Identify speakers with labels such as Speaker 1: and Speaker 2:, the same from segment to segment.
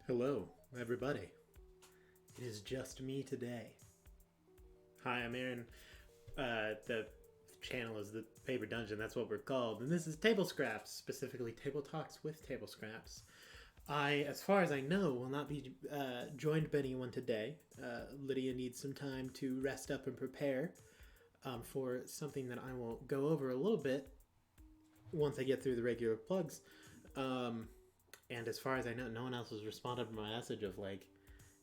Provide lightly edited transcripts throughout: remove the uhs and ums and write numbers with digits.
Speaker 1: Hello, everybody. It is just me today. Hi, I'm Aaron. The channel is the Paper Dungeon, that's what we're called. And this is Table Scraps, specifically Table Talks with Table Scraps. I, as far as I know, will not be joined by anyone today. Lydia needs some time to rest up and prepare for something that I will go over a little bit once I get through the regular plugs. And as far as I know, no one else has responded to my message of like,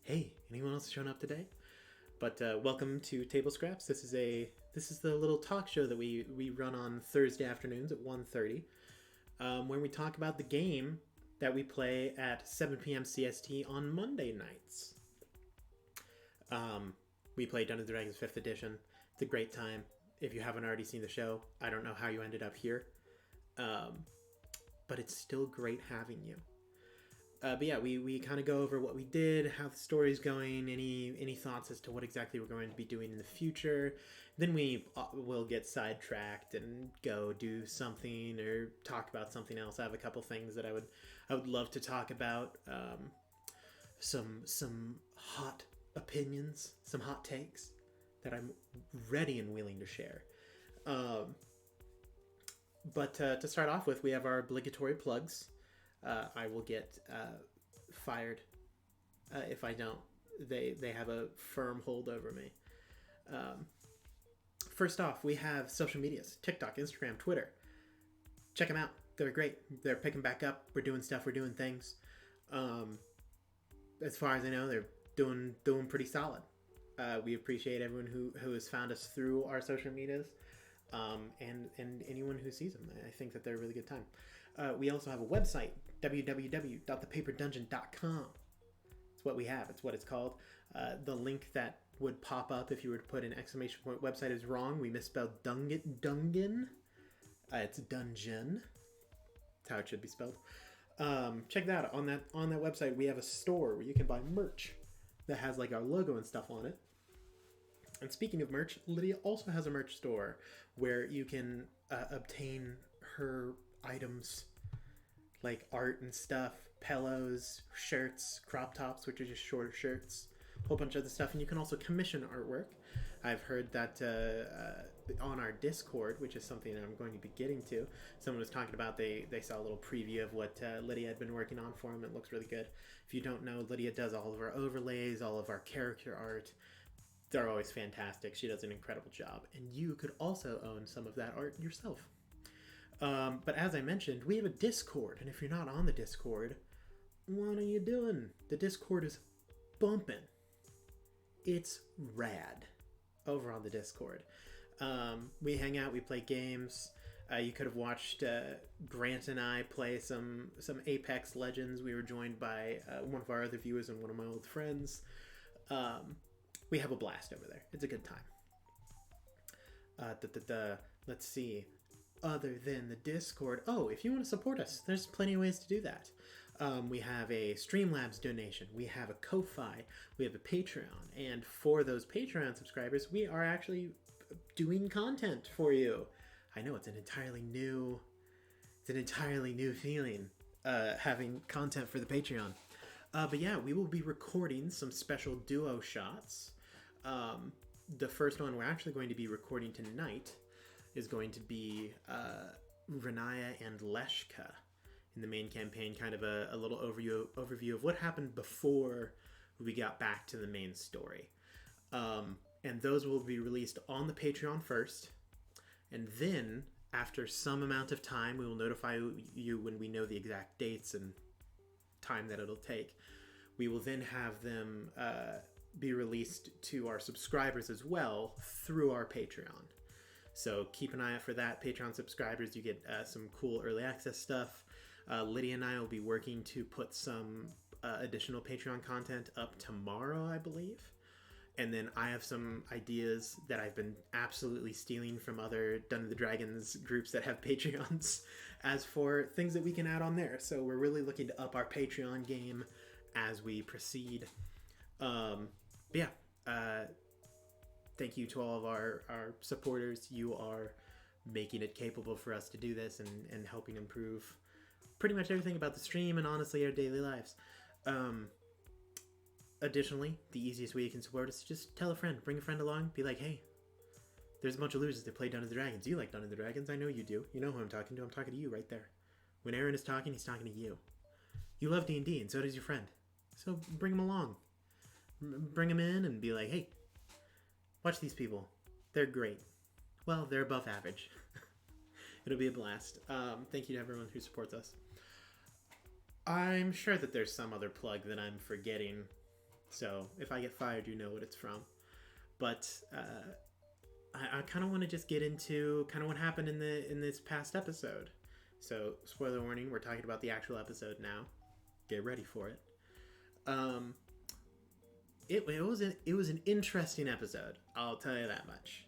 Speaker 1: hey, anyone else shown up today? But welcome to Table Scraps. This is the little talk show that we run on Thursday afternoons at 1:30, when we talk about the game that we play at 7 p.m. CST on Monday nights. We play Dungeons & Dragons 5th edition. It's a great time. If you haven't already seen the show, I don't know how you ended up here. But it's still great having you. But yeah, we kind of go over what we did, how the story's going, any thoughts as to what exactly we're going to be doing in the future. Then we will get sidetracked and go do something or talk about something else. I have a couple things that I would love to talk about. Some hot opinions, some hot takes that I'm ready and willing to share. But to start off with, we have our obligatory plugs. I will get fired if I don't. They have a firm hold over me. First off, we have social medias: TikTok, Instagram, Twitter. Check them out. They're great. They're picking back up. We're doing stuff. We're doing things. As far as I know, they're doing pretty solid. We appreciate everyone who has found us through our social medias. And anyone who sees them. I think that they're a really good time. We also have a website, www.thepaperdungeon.com. It's what we have. It's what it's called. The link that would pop up if you were to put an exclamation point website is wrong. We misspelled Dungeon. It's dungeon. That's how it should be spelled. Check that out. On that website, we have a store where you can buy merch that has like our logo and stuff on it. And speaking of merch, Lydia also has a merch store where you can obtain her items like art and stuff, pillows, shirts, crop tops, which are just shorter shirts, a whole bunch of other stuff. And you can also commission artwork. I've heard that on our Discord, which is something that I'm going to be getting to, someone was talking about they saw a little preview of what Lydia had been working on for them. It looks really good. If you don't know, Lydia does all of our overlays, all of our character art. They're always fantastic. She does an incredible job. And you could also own some of that art yourself. But as I mentioned, we have a Discord. And if you're not on the Discord, what are you doing? The Discord is bumping. It's rad over on the Discord. We hang out. We play games. You could have watched Grant and I play some Apex Legends. We were joined by one of our other viewers and one of my old friends. We have a blast over there. It's a good time. Let's see. Other than the Discord, if you want to support us, there's plenty of ways to do that. We have a Streamlabs donation. We have a Ko-Fi. We have a Patreon. And for those Patreon subscribers, we are actually doing content for you. I know it's an entirely new feeling having content for the Patreon. But yeah, we will be recording some special duo shots. The first one we're actually going to be recording tonight is going to be Renaya and Leshka in the main campaign, kind of a little overview of what happened before we got back to the main story. And those will be released on the Patreon first, and then after some amount of time, we will notify you when we know the exact dates and time that it'll take. We will then have them be released to our subscribers as well through our Patreon. So keep an eye out for that. Patreon subscribers, you get some cool early access stuff. Lydia and I will be working to put some additional Patreon content up tomorrow, I believe. And then I have some ideas that I've been absolutely stealing from other Dungeons & Dragons groups that have Patreons as for things that we can add on there. So we're really looking to up our Patreon game as we proceed. Thank you to all of our supporters. You are making it capable for us to do this and helping improve pretty much everything about the stream and honestly our daily lives. Um, Additionally, the easiest way you can support us is just tell a friend, bring a friend along, be like, hey, there's a bunch of losers that play Dungeons and Dragons. You like Dungeons and Dragons? I know you do. You know who I'm talking to. I'm talking to you right there. When Aaron is talking, he's talking to you. You love D&D, and so does your friend. So bring him along. Bring him in and be like, hey, watch these people. They're great. Well, they're above average. It'll be a blast. Thank you to everyone who supports us. I'm sure that there's some other plug that I'm forgetting. So if I get fired, you know what it's from. But I kind of want to just get into kind of what happened in this past episode. So spoiler warning, we're talking about the actual episode now. Get ready for it. It was an interesting episode. I'll tell you that much.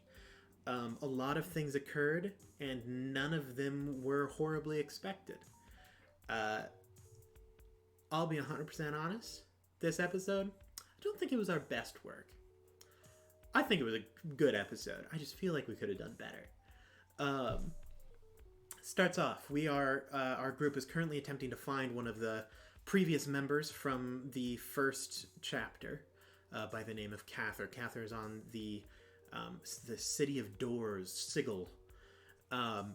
Speaker 1: A lot of things occurred, and none of them were horribly expected. I'll be 100% honest. This episode, I don't think it was our best work. I think it was a good episode. I just feel like we could have done better. Starts off, our group is currently attempting to find one of the previous members from the first chapter, by the name of Cather. Cather is on the City of Doors, Sigil.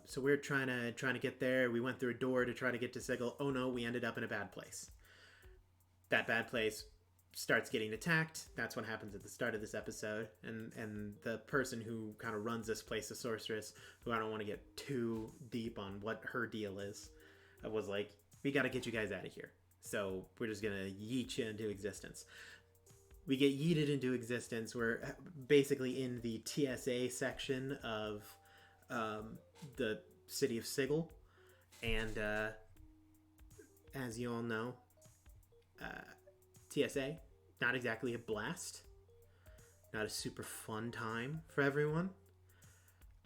Speaker 1: So we're trying to get there. We went through a door to try to get to Sigil. Oh no, we ended up in a bad place. That bad place starts getting attacked. That's what happens at the start of this episode. And the person who kind of runs this place, the sorceress, who I don't want to get too deep on what her deal is, was like, we got to get you guys out of here. So we're just going to yeet you into existence. We get yeeted into existence. We're basically in the TSA section of the city of Sigil. And as you all know, TSA, not exactly a blast. Not a super fun time for everyone.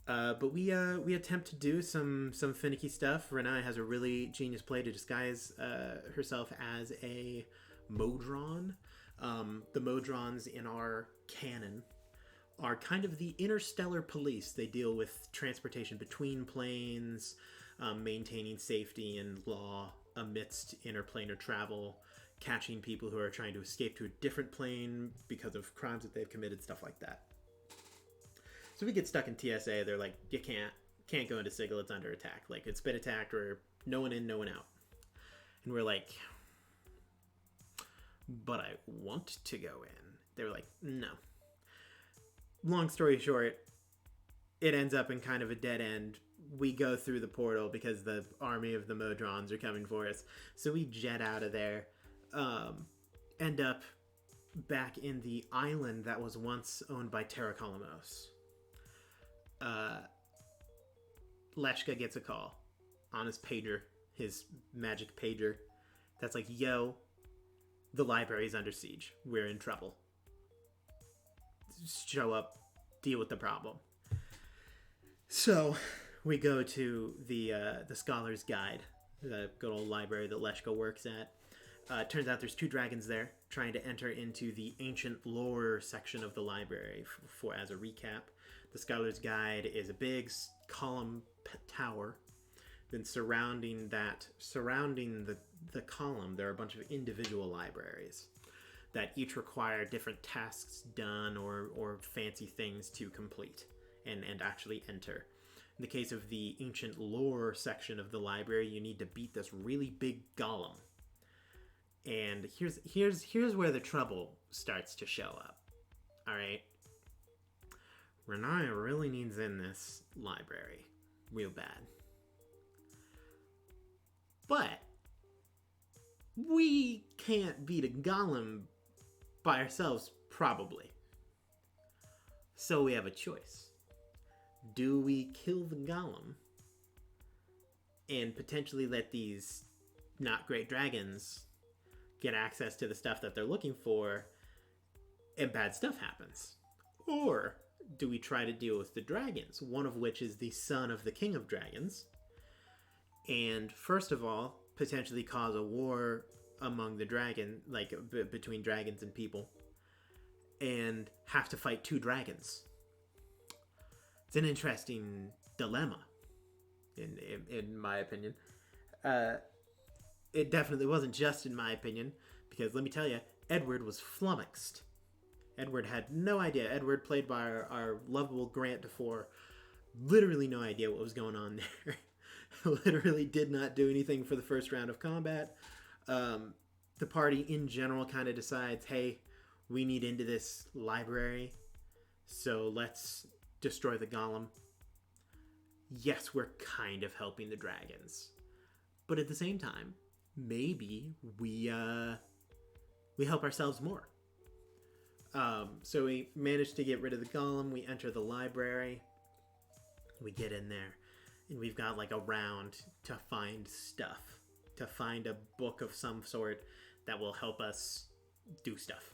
Speaker 1: But we attempt to do some finicky stuff. Renai has a really genius play to disguise herself as a Modron. The Modrons in our canon are kind of the interstellar police. They deal with transportation between planes, maintaining safety and law amidst interplanar travel, catching people who are trying to escape to a different plane because of crimes that they've committed, stuff like that. So we get stuck in TSA. They're like, you can't go into Sigil. It's under attack. Like, it's been attacked. Or no one in, no one out. And we're like, but I want to go in. They were like, no. Long story short, it ends up in kind of a dead end. We go through the portal because the army of the Modrons are coming for us. So we jet out of there. End up back in the island that was once owned by Terra Columnos. Leshka gets a call on his pager, his magic pager. That's like, yo, the library's under siege. We're in trouble. Show up, deal with the problem. So we go to the Scholar's Guide, the good old library that Leshka works at. Turns out there's two dragons there trying to enter into the ancient lore section of the library. For as a recap, the Scholar's Guide is a big column tower. Then surrounding the column, there are a bunch of individual libraries that each require different tasks done or fancy things to complete and actually enter. In the case of the ancient lore section of the library, you need to beat this really big golem. And here's where the trouble starts to show up. All right, Renaya really needs in this library real bad, but we can't beat a golem by ourselves, probably. So we have a choice. Do we kill the golem and potentially let these not great dragons get access to the stuff that they're looking for, and bad stuff happens? Or do we try to deal with the dragons, one of which is the son of the king of dragons, and first of all, potentially cause a war among the dragon, like between dragons and people, and have to fight two dragons? It's an interesting dilemma, in my opinion. It definitely wasn't just in my opinion. Because let me tell you, Edward was flummoxed. Edward had no idea. Edward, played by our lovable Grant DeFore, literally no idea what was going on there. Literally did not do anything for the first round of combat. The party in general kind of decides, hey, we need into this library, so let's destroy the golem. Yes, we're kind of helping the dragons, but at the same time, maybe we help ourselves more. So we managed to get rid of the golem. We enter the library. We get in there, and we've got like a round to find stuff, to find a book of some sort that will help us do stuff.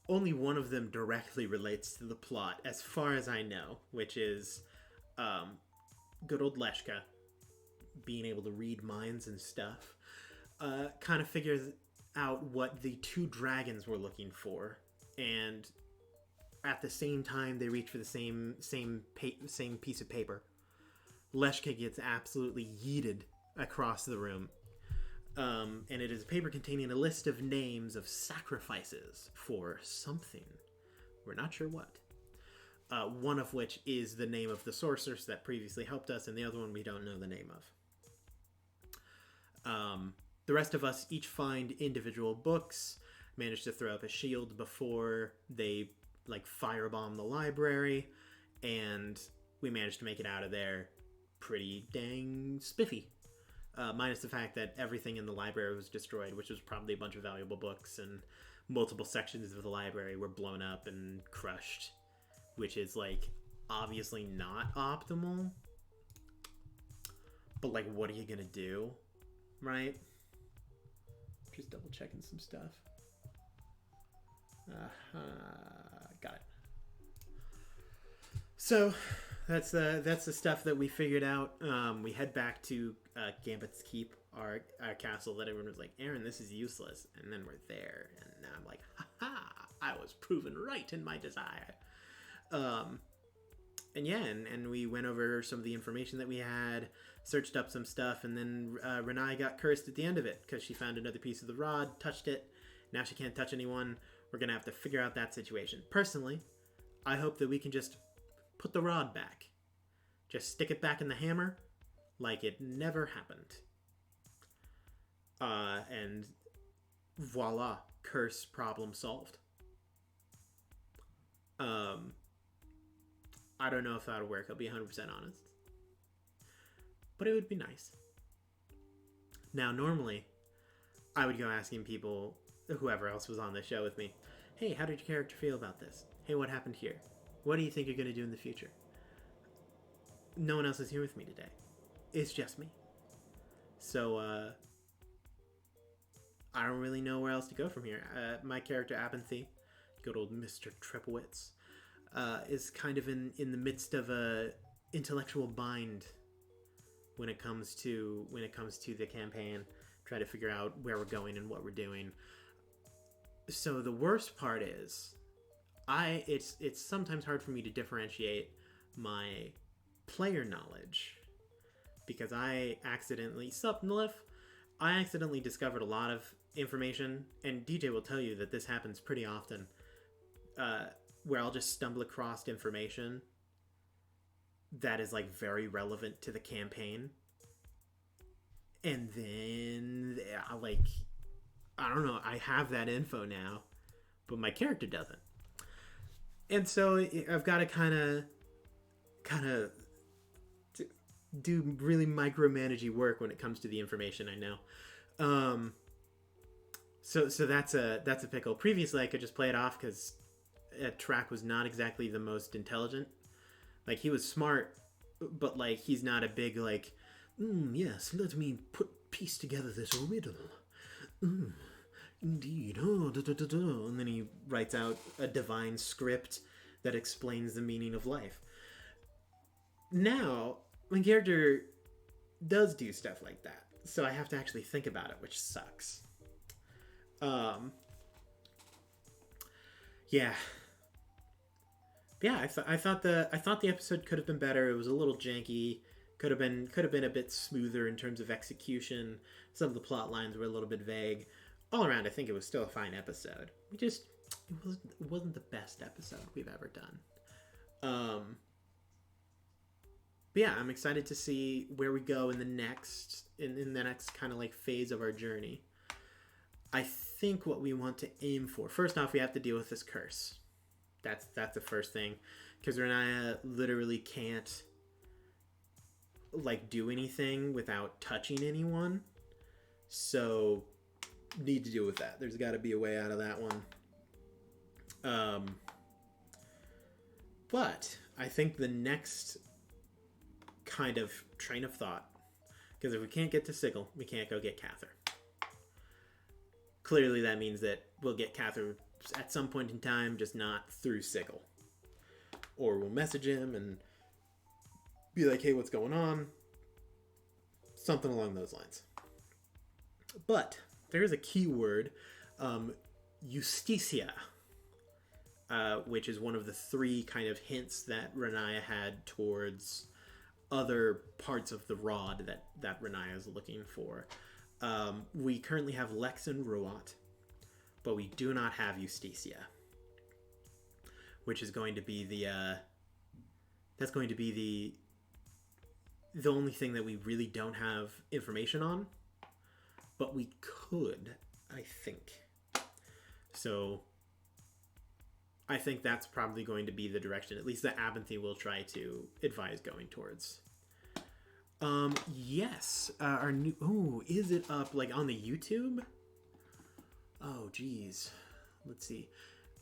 Speaker 1: Only one of them directly relates to the plot, as far as I know, which is good old Leshka being able to read minds and stuff. Kind of figures out what the two dragons were looking for, and at the same time they reach for the same piece of paper. Leshka gets absolutely yeeted across the room. And it is a paper containing a list of names of sacrifices for something. We're not sure what. One of which is the name of the sorceress that previously helped us, and the other one we don't know the name of. The rest of us each find individual books, manage to throw up a shield before they firebomb the library, and we managed to make it out of there pretty dang spiffy. Minus the fact that everything in the library was destroyed, which was probably a bunch of valuable books, and multiple sections of the library were blown up and crushed, which is obviously not optimal. But what are you gonna do, right? Just double checking some stuff. Got it. So that's the stuff that we figured out. We head back to Gambit's Keep, our castle that everyone was like, Aaron, this is useless. And then we're there, and now I'm like, ha, I was proven right in my desire. And yeah, and we went over some of the information that we had, searched up some stuff, and then Renai got cursed at the end of it because she found another piece of the rod, touched it. Now she can't touch anyone. We're going to have to figure out that situation. Personally, I hope that we can just put the rod back. Just stick it back in the hammer like it never happened. And voila, curse problem solved. I don't know if that'll work, I'll be 100% honest. But it would be nice. Now, normally, I would go asking people, whoever else was on the show with me, hey, how did your character feel about this? Hey, what happened here? What do you think you're going to do in the future? No one else is here with me today. It's just me. So, I don't really know where else to go from here. My character, Apathy, good old Mr. Trepowitz, is kind of in the midst of a intellectual bind when it comes to the campaign, try to figure out where we're going and what we're doing. So the worst part is, it's sometimes hard for me to differentiate my player knowledge, because I accidentally discovered a lot of information, and DJ will tell you that this happens pretty often, where I'll just stumble across information that is very relevant to the campaign, and then I don't know, I have that info now, but my character doesn't. And so I've got to kind of do really micromanagey work when it comes to the information I know. So that's a pickle. Previously, I could just play it off because Track was not exactly the most intelligent. He was smart, but he's not a big yes, let me piece together this riddle. Indeed. Oh, da, da, da, da. And then he writes out a divine script that explains the meaning of life. Now, my character does do stuff like that, so I have to actually think about it, which sucks. Yeah. I thought the episode could have been better. It was a little janky. Could have been a bit smoother in terms of execution. Some of the plot lines were a little bit vague. All around, I think it was still a fine episode. It wasn't the best episode we've ever done. But yeah, I'm excited to see where we go in the next kind of like phase of our journey. I think what we want to aim for, first off, we have to deal with this curse. That's the first thing, because Renaya literally can't like do anything without touching anyone. So need to deal with that. There's got to be a way out of that one. But I think the next kind of train of thought, because if we can't get to Sigil, we can't go get Cather. Clearly that means that we'll get Cather at some point in time, just not through Sigil. Or we'll message him and be like, hey, what's going on? Something along those lines. But there is a keyword, Justicia, which is one of the three kind of hints that Renaya had towards other parts of the rod that Renaya is looking for. We currently have Lex and Ruat, but we do not have Justicia, which is going to be the only thing that we really don't have information on, but we could, I think. So I think that's probably going to be the direction, at least that Abinthy will try to advise going towards. Yes. Our new... is it up, like, on the YouTube? Oh, geez. Let's see.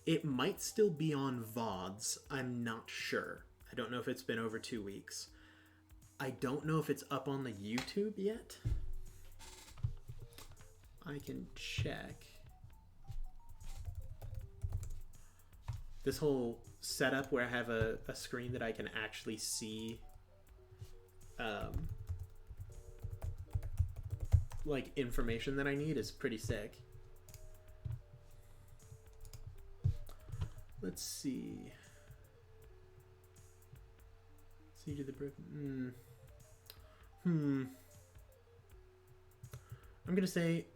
Speaker 1: It might still be on VODs. I'm not sure. I don't know if it's been over 2 weeks. I don't know if it's up on the YouTube yet. I can check. This whole setup where I have a screen that I can actually see like information that I need is pretty sick. Let's see. Siege of the Brick. I'm gonna say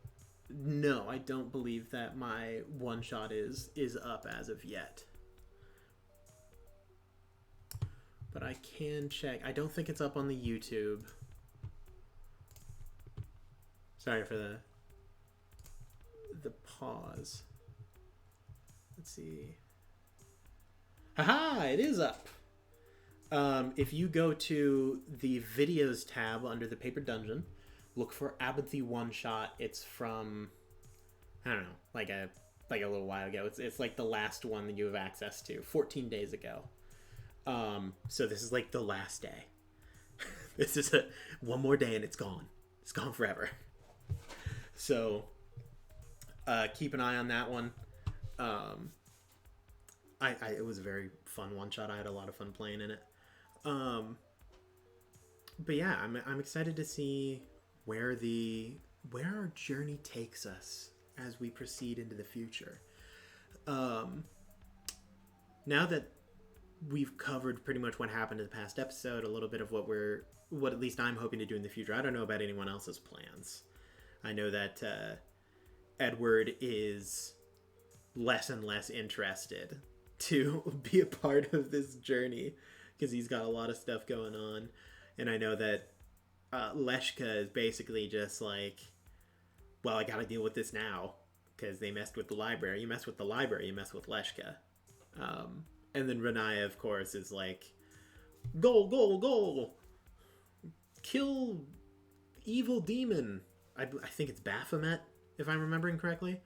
Speaker 1: no. I don't believe that my one shot is up as of yet. But I can check. I don't think it's up on the YouTube. Sorry for the pause. Let's see. Haha! It is up. If you go to the videos tab under the paper dungeon, look for Abinthy one shot. It's from, I don't know, like a little while ago. It's like the last one that you have access to, 14 days ago. So this is like the last day. This is one more day and it's gone. It's gone forever. So keep an eye on that one. It was a very fun one shot. I had a lot of fun playing in it. But yeah, I'm excited to see where our journey takes us as we proceed into the future. Now that we've covered pretty much what happened in the past episode, a little bit of what at least I'm hoping to do in the future. I don't know about anyone else's plans. I know that Edward is less and less interested to be a part of this journey because he's got a lot of stuff going on. And I know that Leshka is basically just like, well, I gotta deal with this now because they messed with the library. You mess with the library, you mess with Leshka. And then Renaya, of course, is like, go! Kill evil demon. I think it's Baphomet, if I'm remembering correctly.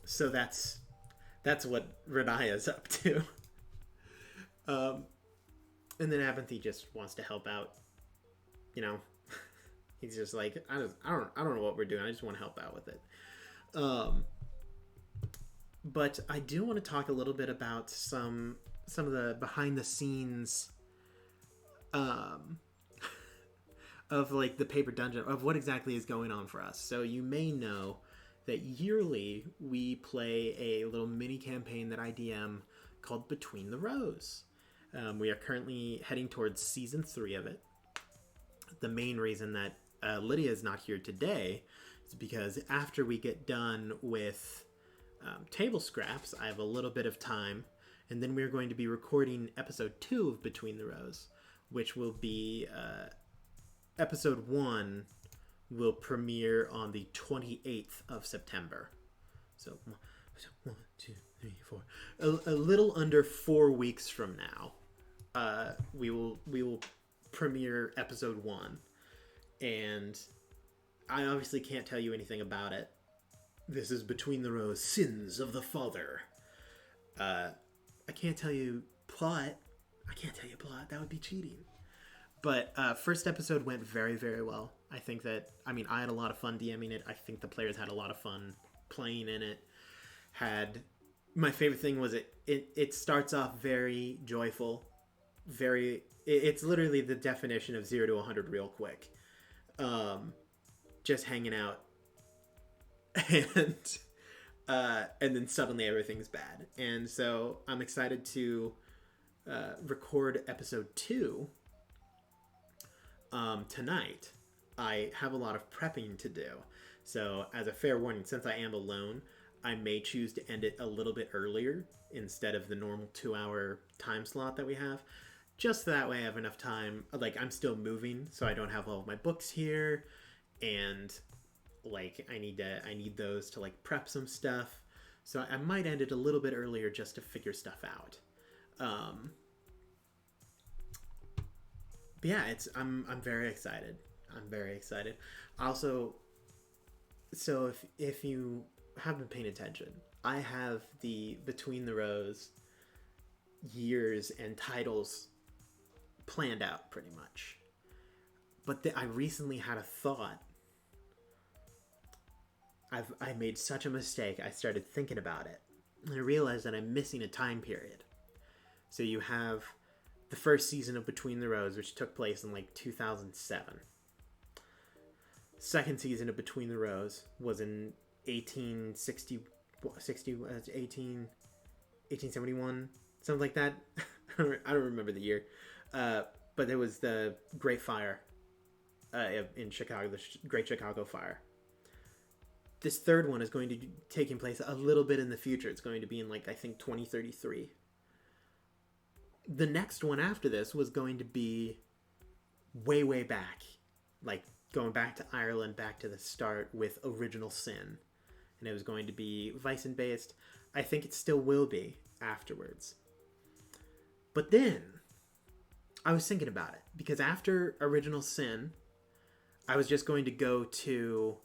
Speaker 1: So that's what Renaya's up to. And then Abinthy just wants to help out. You know, he's just like, I don't know what we're doing. I just want to help out with it. But I do want to talk a little bit about some of the behind the scenes of like the paper dungeon, of what exactly is going on for us. So you may know that yearly we play a little mini campaign that I DM called Between the Rows. We are currently heading towards season 3 of it. The main reason that Lydia is not here today is because after we get done with table scraps, I have a little bit of time, and then we're going to be recording episode 2 of Between the Rows, which will be episode 1 will premiere on the 28th of September. So 1, 2, 3, 4. A little under 4 weeks from now, we will premiere episode 1, and I obviously can't tell you anything about it. This is Between the Rows, Sins of the Father. I can't tell you plot. That would be cheating. But first episode went very, very well. I think that, I had a lot of fun DMing it. I think the players had a lot of fun playing in it. My favorite thing was it starts off very joyful. It's literally the definition of 0 to 100 real quick. Just hanging out. And then suddenly everything's bad. And so I'm excited to record episode 2 tonight. I have a lot of prepping to do. So as a fair warning, since I am alone, I may choose to end it a little bit earlier instead of the normal 2-hour time slot that we have. Just that way I have enough time. I'm still moving, so I don't have all of my books here. And I need those to prep some stuff. So I might end it a little bit earlier just to figure stuff out. But yeah, I'm very excited. I'm very excited. Also, so if you have been paying attention, I have the Between the Rows years and titles planned out pretty much. But I recently had a thought. I made such a mistake. I started thinking about it, and I realized that I'm missing a time period. So you have the first season of Between the Rows, which took place in 2007. Second season of Between the Rows was in 1871, something like that. I don't remember the year. But there was the Great Fire in Chicago, the Great Chicago Fire. This third one is going to be taking place a little bit in the future. It's going to be in I think 2033. The next one after this was going to be way, way back. Going back to Ireland, back to the start with Original Sin. And it was going to be Vicen based. I think it still will be afterwards. But then I was thinking about it, because after Original Sin, I was just going to go to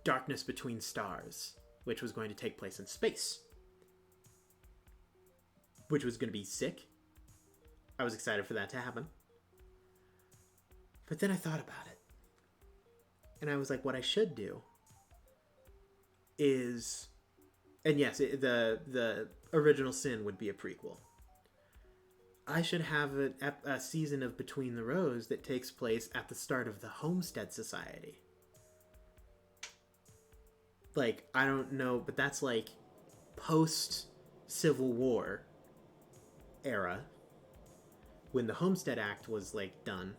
Speaker 1: Darkness Between Stars, which was going to take place in space, which was going to be sick. I was excited for that to happen. But then I thought about it, and I was like, what I should do is, and yes, the Original Sin would be a prequel. I should have a season of Between the Rows that takes place at the start of the Homestead Society. I don't know, but that's post-Civil War era, when the Homestead Act was done.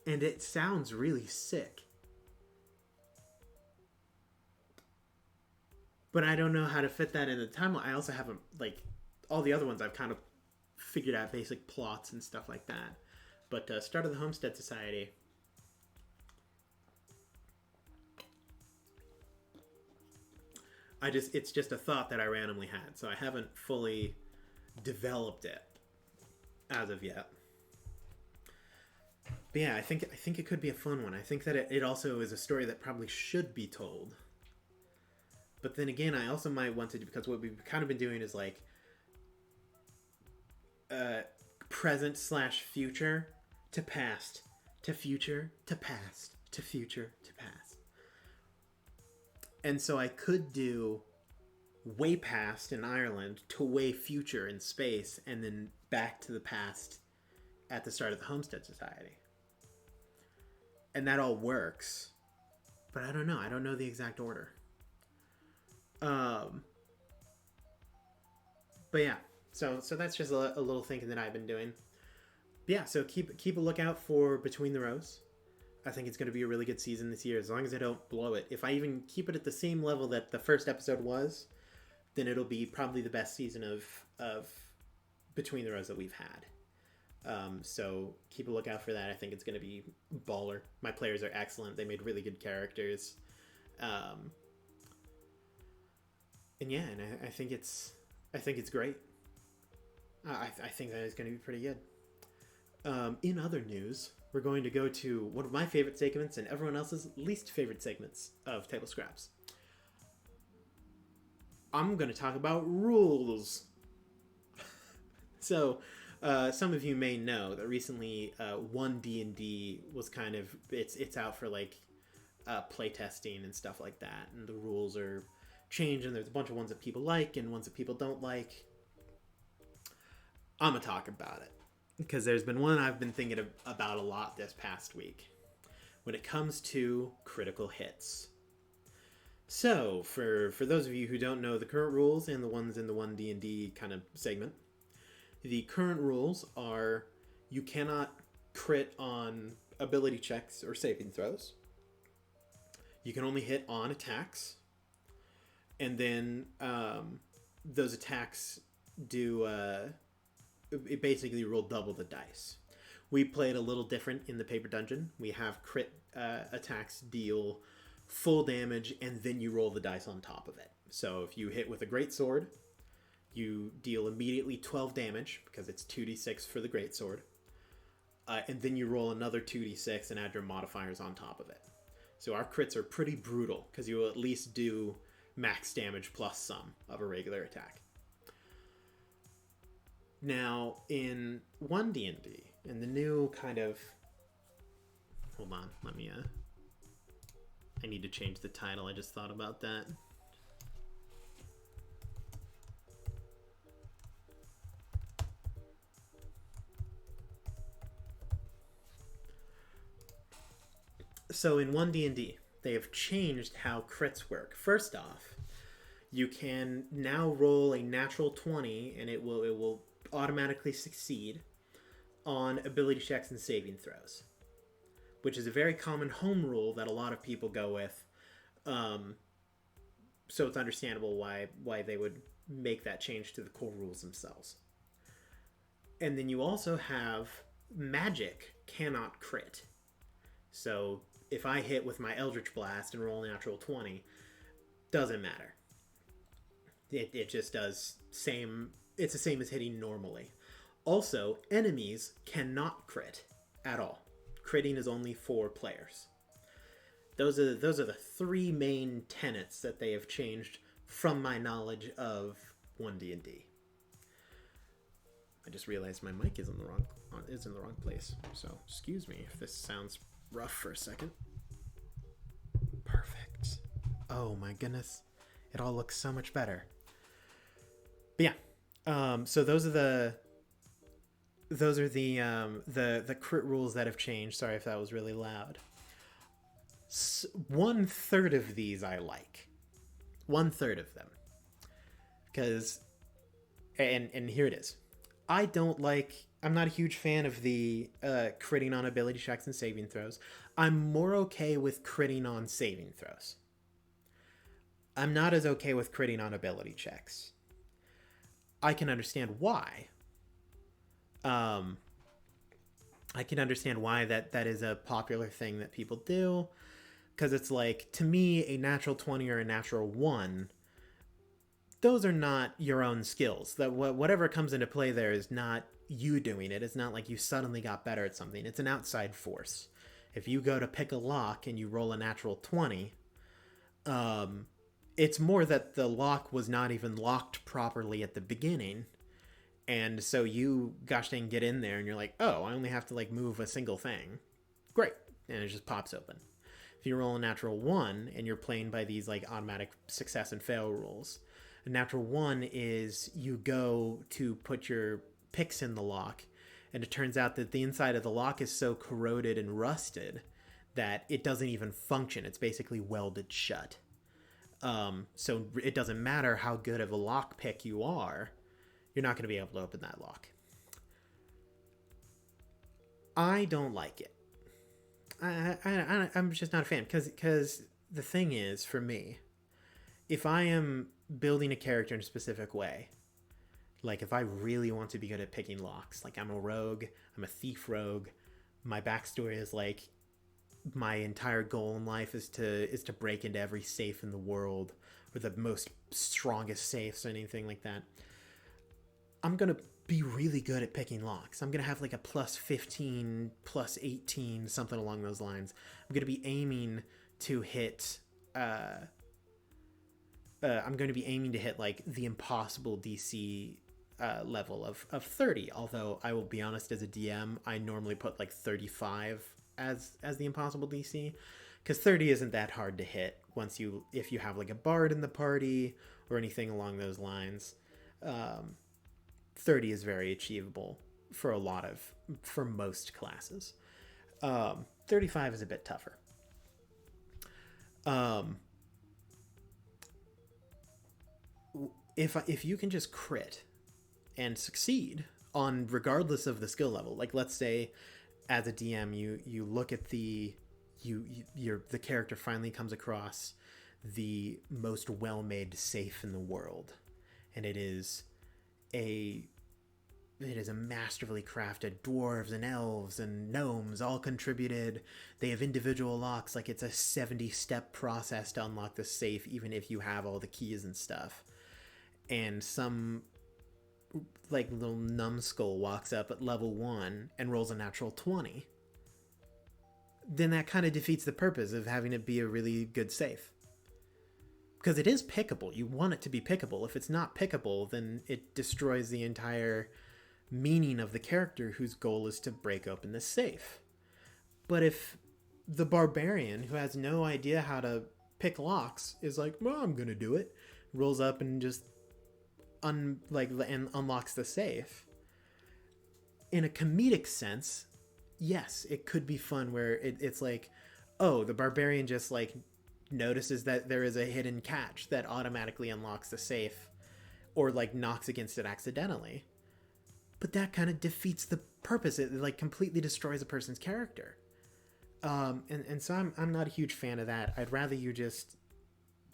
Speaker 1: And it sounds really sick. But I don't know how to fit that in the timeline. I also haven't, all the other ones I've kind of figured out basic plots and stuff like that. But start of the Homestead Society. It's just a thought that I randomly had. So I haven't fully developed it as of yet. But yeah, I think it could be a fun one. I think that it also is a story that probably should be told. But then again, I also might want to, because what we've kind of been doing is present / future to past to future to past to future to past. And so I could do way past in Ireland to way future in space, and then back to the past at the start of the Homestead Society. And that all works. But I don't know. I don't know the exact order. Um, but yeah, so that's just a little thinking that I've been doing. But yeah, so keep a lookout for Between the Rows. I think it's going to be a really good season this year, as long as I don't blow it. If I even keep it at the same level that the first episode was, then it'll be probably the best season of Between the Rows that we've had. So keep a lookout for that. I think it's going to be baller. My players are excellent. They made really good characters. And yeah, and I think it's great. I think that it's going to be pretty good. In other news, we're going to go to one of my favorite segments and everyone else's least favorite segments of Table Scraps. I'm going to talk about rules. So, some of you may know that recently, 1D&D was kind of it's out for like playtesting and stuff like that, and the rules are changed, and there's a bunch of ones that people like and ones that people don't like. I'm gonna talk about it because there's been one I've been thinking about a lot this past week when it comes to critical hits. So, for those of you who don't know the current rules and the ones in the 1D&D kind of segment, the current rules are you cannot crit on ability checks or saving throws. You can only hit on attacks. And then those attacks do it basically roll double the dice. We play it a little different in the paper dungeon. We have crit attacks deal full damage, and then you roll the dice on top of it. So if you hit with a greatsword, you deal immediately 12 damage because it's 2d6 for the greatsword, and then you roll another 2d6 and add your modifiers on top of it. So our crits are pretty brutal because you will at least do max damage plus some of a regular attack. Now, in 1D&D, in the new kind of... Hold on, let me... I need to change the title, I just thought about that. So in 1D&D, they have changed how crits work. First off, you can now roll a natural 20, and it will automatically succeed on ability checks and saving throws, which is a very common home rule that a lot of people go with. So it's understandable why they would make that change to the core rules themselves. And then you also have magic cannot crit. So if I hit with my Eldritch Blast and roll a natural 20, doesn't matter. It just does same. It's the same as hitting normally. Also, enemies cannot crit at all. Critting is only for players. Those are the three main tenets that they have changed from my knowledge of 1D&D. I just realized my mic is in the wrong place. So excuse me if this sounds rough for a second. Perfect. Oh my goodness, it all looks so much better. But yeah, so those are the crit rules that have changed. Sorry if that was really loud. 1/3 of these I like. 1/3 of them. Because, and here it is. I'm not a huge fan of the critting on ability checks and saving throws. I'm more okay with critting on saving throws. I'm not as okay with critting on ability checks. I can understand why. I can understand why that is a popular thing that people do. Because it's like, to me, a natural 20 or a natural 1, those are not your own skills. That whatever comes into play there is not you doing it. It's not like you suddenly got better at something. It's an outside force. If you go to pick a lock and you roll a natural 20, it's more that the lock was not even locked properly at the beginning. And so you, gosh dang, get in there and you're like, oh, I only have to like move a single thing. Great. And it just pops open. If you roll a natural 1 and you're playing by these like automatic success and fail rules, a natural 1 is you go to put your picks in the lock, and it turns out that the inside of the lock is so corroded and rusted that it doesn't even function. It's basically welded shut. So it doesn't matter how good of a lock pick you are, you're not going to be able to open that lock. I don't like it. I'm just not a fan because the thing is, for me, if I am building a character in a specific way, like if I really want to be good at picking locks, like I'm a rogue, I'm a thief rogue, my backstory is like my entire goal in life is to break into every safe in the world, or the most strongest safes or anything like that. I'm gonna be really good at picking locks. I'm gonna have like a plus 15, plus 18, something along those lines. I'm gonna be aiming to hit I'm going to be aiming to hit like the impossible DC level of 30. Although I will be honest, as a DM, I normally put like 35 as the impossible DC, because 30 isn't that hard to hit if you have like a bard in the party or anything along those lines. 30 is very achievable for most classes. 35 is a bit tougher. If you can just crit and succeed on regardless of the skill level, like let's say as a DM you look at the character finally comes across the most well-made safe in the world, and it is a masterfully crafted, dwarves and elves and gnomes all contributed. They have individual locks, like it's a 70-step process to unlock the safe, even if you have all the keys and stuff. And some like little numbskull walks up at level 1 and rolls a natural 20. Then that kind of defeats the purpose of having it be a really good safe. Because it is pickable. You want it to be pickable. If it's not pickable, then it destroys the entire meaning of the character whose goal is to break open the safe. But if the barbarian who has no idea how to pick locks is like, well, I'm gonna do it, rolls up and just and unlocks the safe, in a comedic sense, yes, it could be fun where it's like, oh, the barbarian just like notices that there is a hidden catch that automatically unlocks the safe, or like knocks against it accidentally. But that kind of defeats the purpose. It like completely destroys a person's character. And so I'm not a huge fan of that. I'd rather you just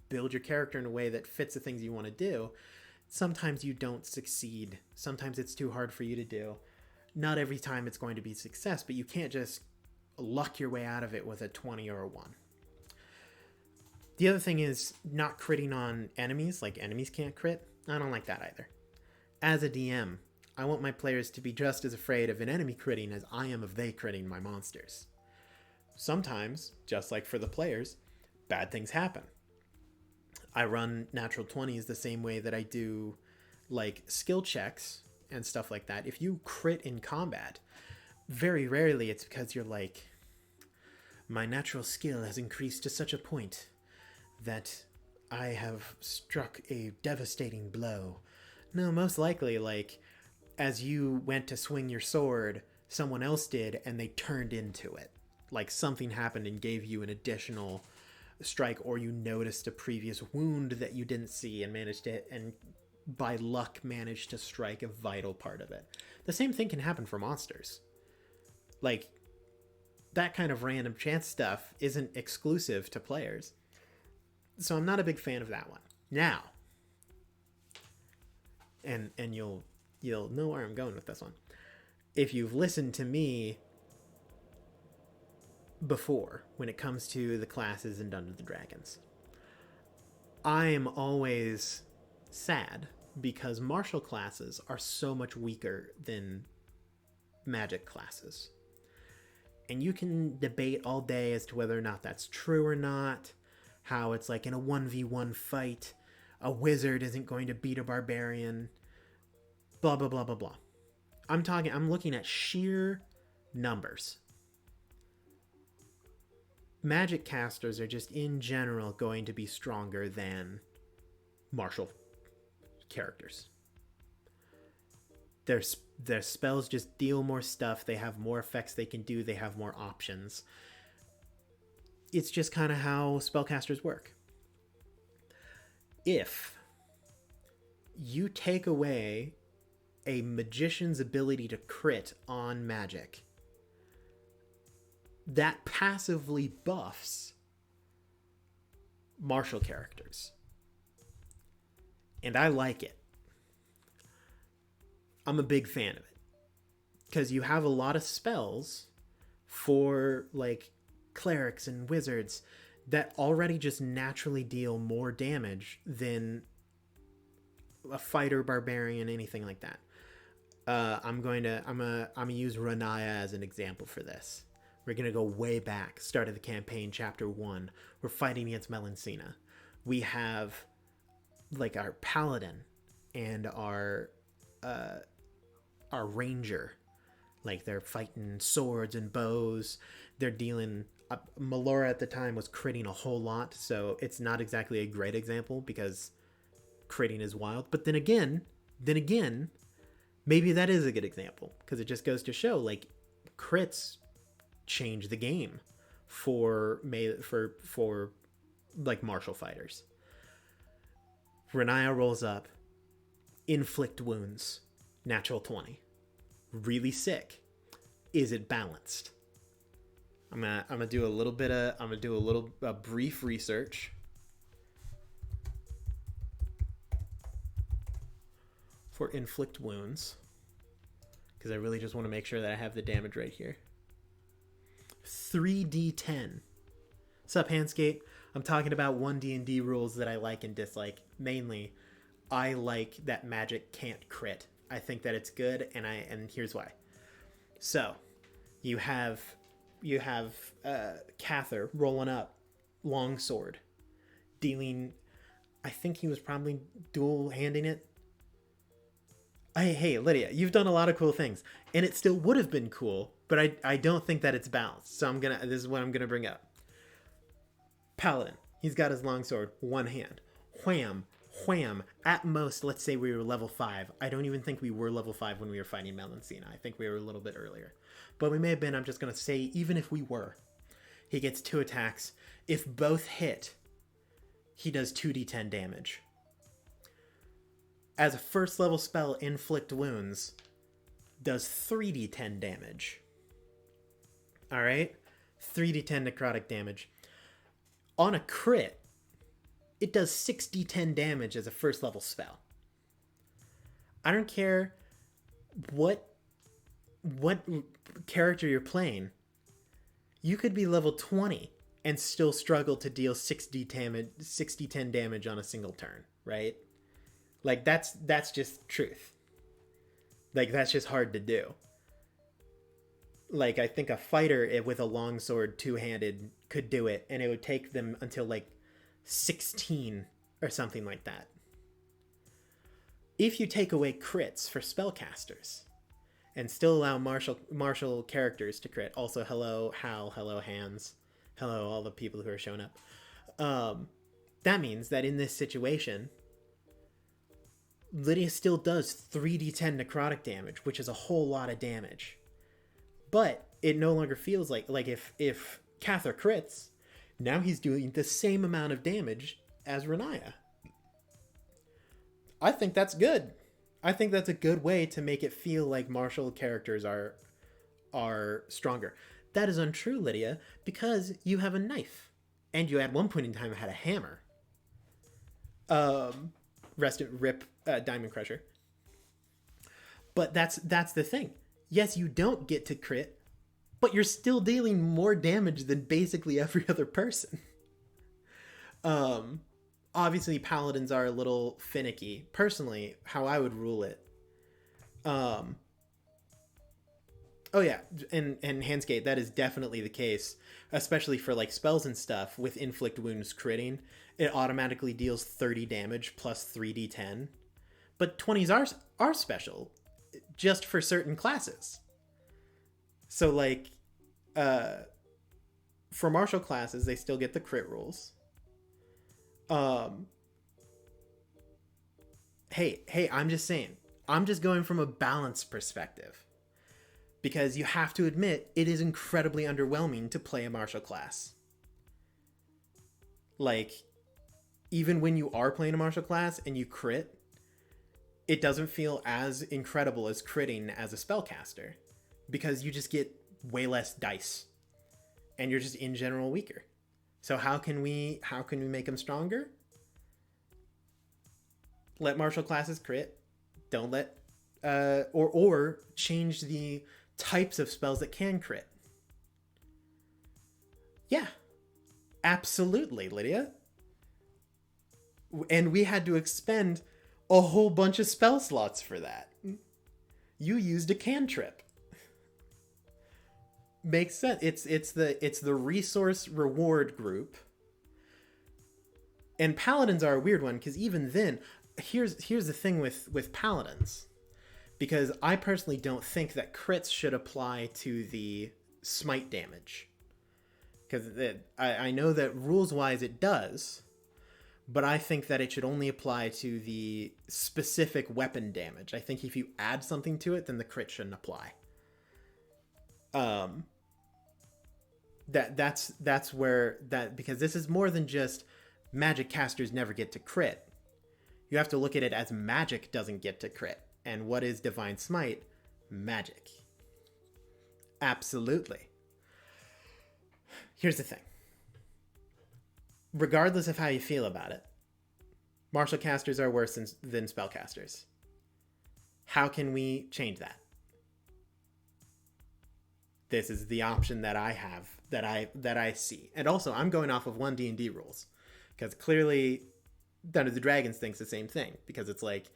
Speaker 1: build your character in a way that fits the things you want to do. Sometimes you don't succeed. Sometimes it's too hard for you to do. Not every time it's going to be success, but you can't just luck your way out of it with a 20 or a 1. The other thing is not critting on enemies, like enemies can't crit. I don't like that either. As a DM, I want my players to be just as afraid of an enemy critting as I am of they critting my monsters. Sometimes, just like for the players, bad things happen. I run natural 20s the same way that I do like skill checks and stuff like that. If you crit in combat, very rarely it's because you're like, my natural skill has increased to such a point that I have struck a devastating blow. No, most likely, like, as you went to swing your sword, someone else did, and they turned into it. Like, something happened and gave you an additional strike, or you noticed a previous wound that you didn't see and managed to, and by luck managed to strike a vital part of it. The same thing can happen for monsters. Like, that kind of random chance stuff isn't exclusive to players. So I'm not a big fan of that one. Now, and you'll know where I'm going with this one. If you've listened to me before when it comes to the classes in Dungeons & Dragons, I am always sad because martial classes are so much weaker than magic classes. And you can debate all day as to whether or not that's true or not. How it's like in a 1v1 fight, a wizard isn't going to beat a barbarian. Blah, blah, blah, blah, blah. I'm looking at sheer numbers. Magic casters are just in general going to be stronger than martial characters. Their spells just deal more stuff. They have more effects they can do. They have more options. It's just kind of how spellcasters work. if you take away a magician's ability to crit on magic, that passively buffs martial characters. And I like it. I'm a big fan of it. Because you have a lot of spells for, like, clerics and wizards that already just naturally deal more damage than a fighter, barbarian, anything like that. I'm gonna use Renaya as an example for this. We're gonna go way back, start of the campaign, chapter 1. We're fighting against Melancina. We have like our paladin and our ranger. Like, they're fighting swords and bows. They're dealing... Melora at the time was critting a whole lot, so it's not exactly a great example because critting is wild. But then again, maybe that is a good example because it just goes to show, like, crits change the game for like martial fighters. Renaya rolls up, inflict wounds, natural 20. Really sick. Is it balanced? I'm gonna do a brief research for inflict wounds because I really just want to make sure that I have the damage right here. 3d10. Sup, Handscape? I'm talking about 1D&D rules that I like and dislike. Mainly, I like that magic can't crit. I think that it's good, and here's why. So, you have Cather rolling up, longsword, dealing. I think he was probably dual handing it. Hey, Lydia, you've done a lot of cool things, and it still would have been cool, but I don't think that it's balanced. So this is what I'm gonna bring up. Paladin, he's got his longsword, one hand, wham. Wham. At most, let's say we were level 5. I don't even think we were level 5 when we were fighting Melancina. I think we were a little bit earlier. But we may have been. I'm just going to say, even if we were, he gets 2 attacks. If both hit, he does 2d10 damage. As a first level spell, inflict wounds does 3d10 damage. Alright? 3d10 necrotic damage. On a crit, it does 6d10 damage as a first level spell. I don't care what character you're playing. You could be level 20 and still struggle to deal 6d10 damage on a single turn, right? Like, that's just truth. Like, that's just hard to do. Like, I think a fighter with a longsword two-handed could do it, and it would take them until, like, 16 or something like that. If you take away crits for spellcasters and still allow martial characters to crit, also hello Hal, hello Hands, hello all the people who are showing up, that means that in this situation, Lydia still does 3d10 necrotic damage, which is a whole lot of damage. But it no longer feels like if Cather crits, now he's doing the same amount of damage as Renaya. I think that's good. I think that's a good way to make it feel like martial characters are stronger. That is untrue, Lydia, because you have a knife. And you at one point in time had a hammer. Rip Diamond Crusher. But that's the thing. Yes, you don't get to crit, but you're still dealing more damage than basically every other person. Obviously, paladins are a little finicky. Personally, how I would rule it. Oh yeah, and Handscape, that is definitely the case. Especially for like spells and stuff with inflict wounds critting. It automatically deals 30 damage plus 3d10. But 20s are special, just for certain classes. So, like, for martial classes, they still get the crit rules. Hey, I'm just saying. I'm just going from a balance perspective. Because you have to admit, it is incredibly underwhelming to play a martial class. Like, even when you are playing a martial class and you crit, it doesn't feel as incredible as critting as a spellcaster, because you just get way less dice and you're just in general weaker. So how can we make them stronger? Let martial classes crit. Don't let or change the types of spells that can crit. Yeah. Absolutely, Lydia. And we had to expend a whole bunch of spell slots for that. You used a cantrip. Makes sense. It's the resource reward group. And paladins are a weird one, because even then, here's the thing with paladins. Because I personally don't think that crits should apply to the smite damage. Because I know that rules-wise it does, but I think that it should only apply to the specific weapon damage. I think if you add something to it, then the crit shouldn't apply. That's where that, because this is more than just magic casters never get to crit. You have to look at it as magic doesn't get to crit. And what is Divine Smite? Magic. Absolutely. Here's the thing. Regardless of how you feel about it, martial casters are worse than spellcasters. How can we change that? This is the option that I have, that I see. And also, I'm going off of 1 D&D rules, because clearly Dungeons & Dragons thinks the same thing, because it's like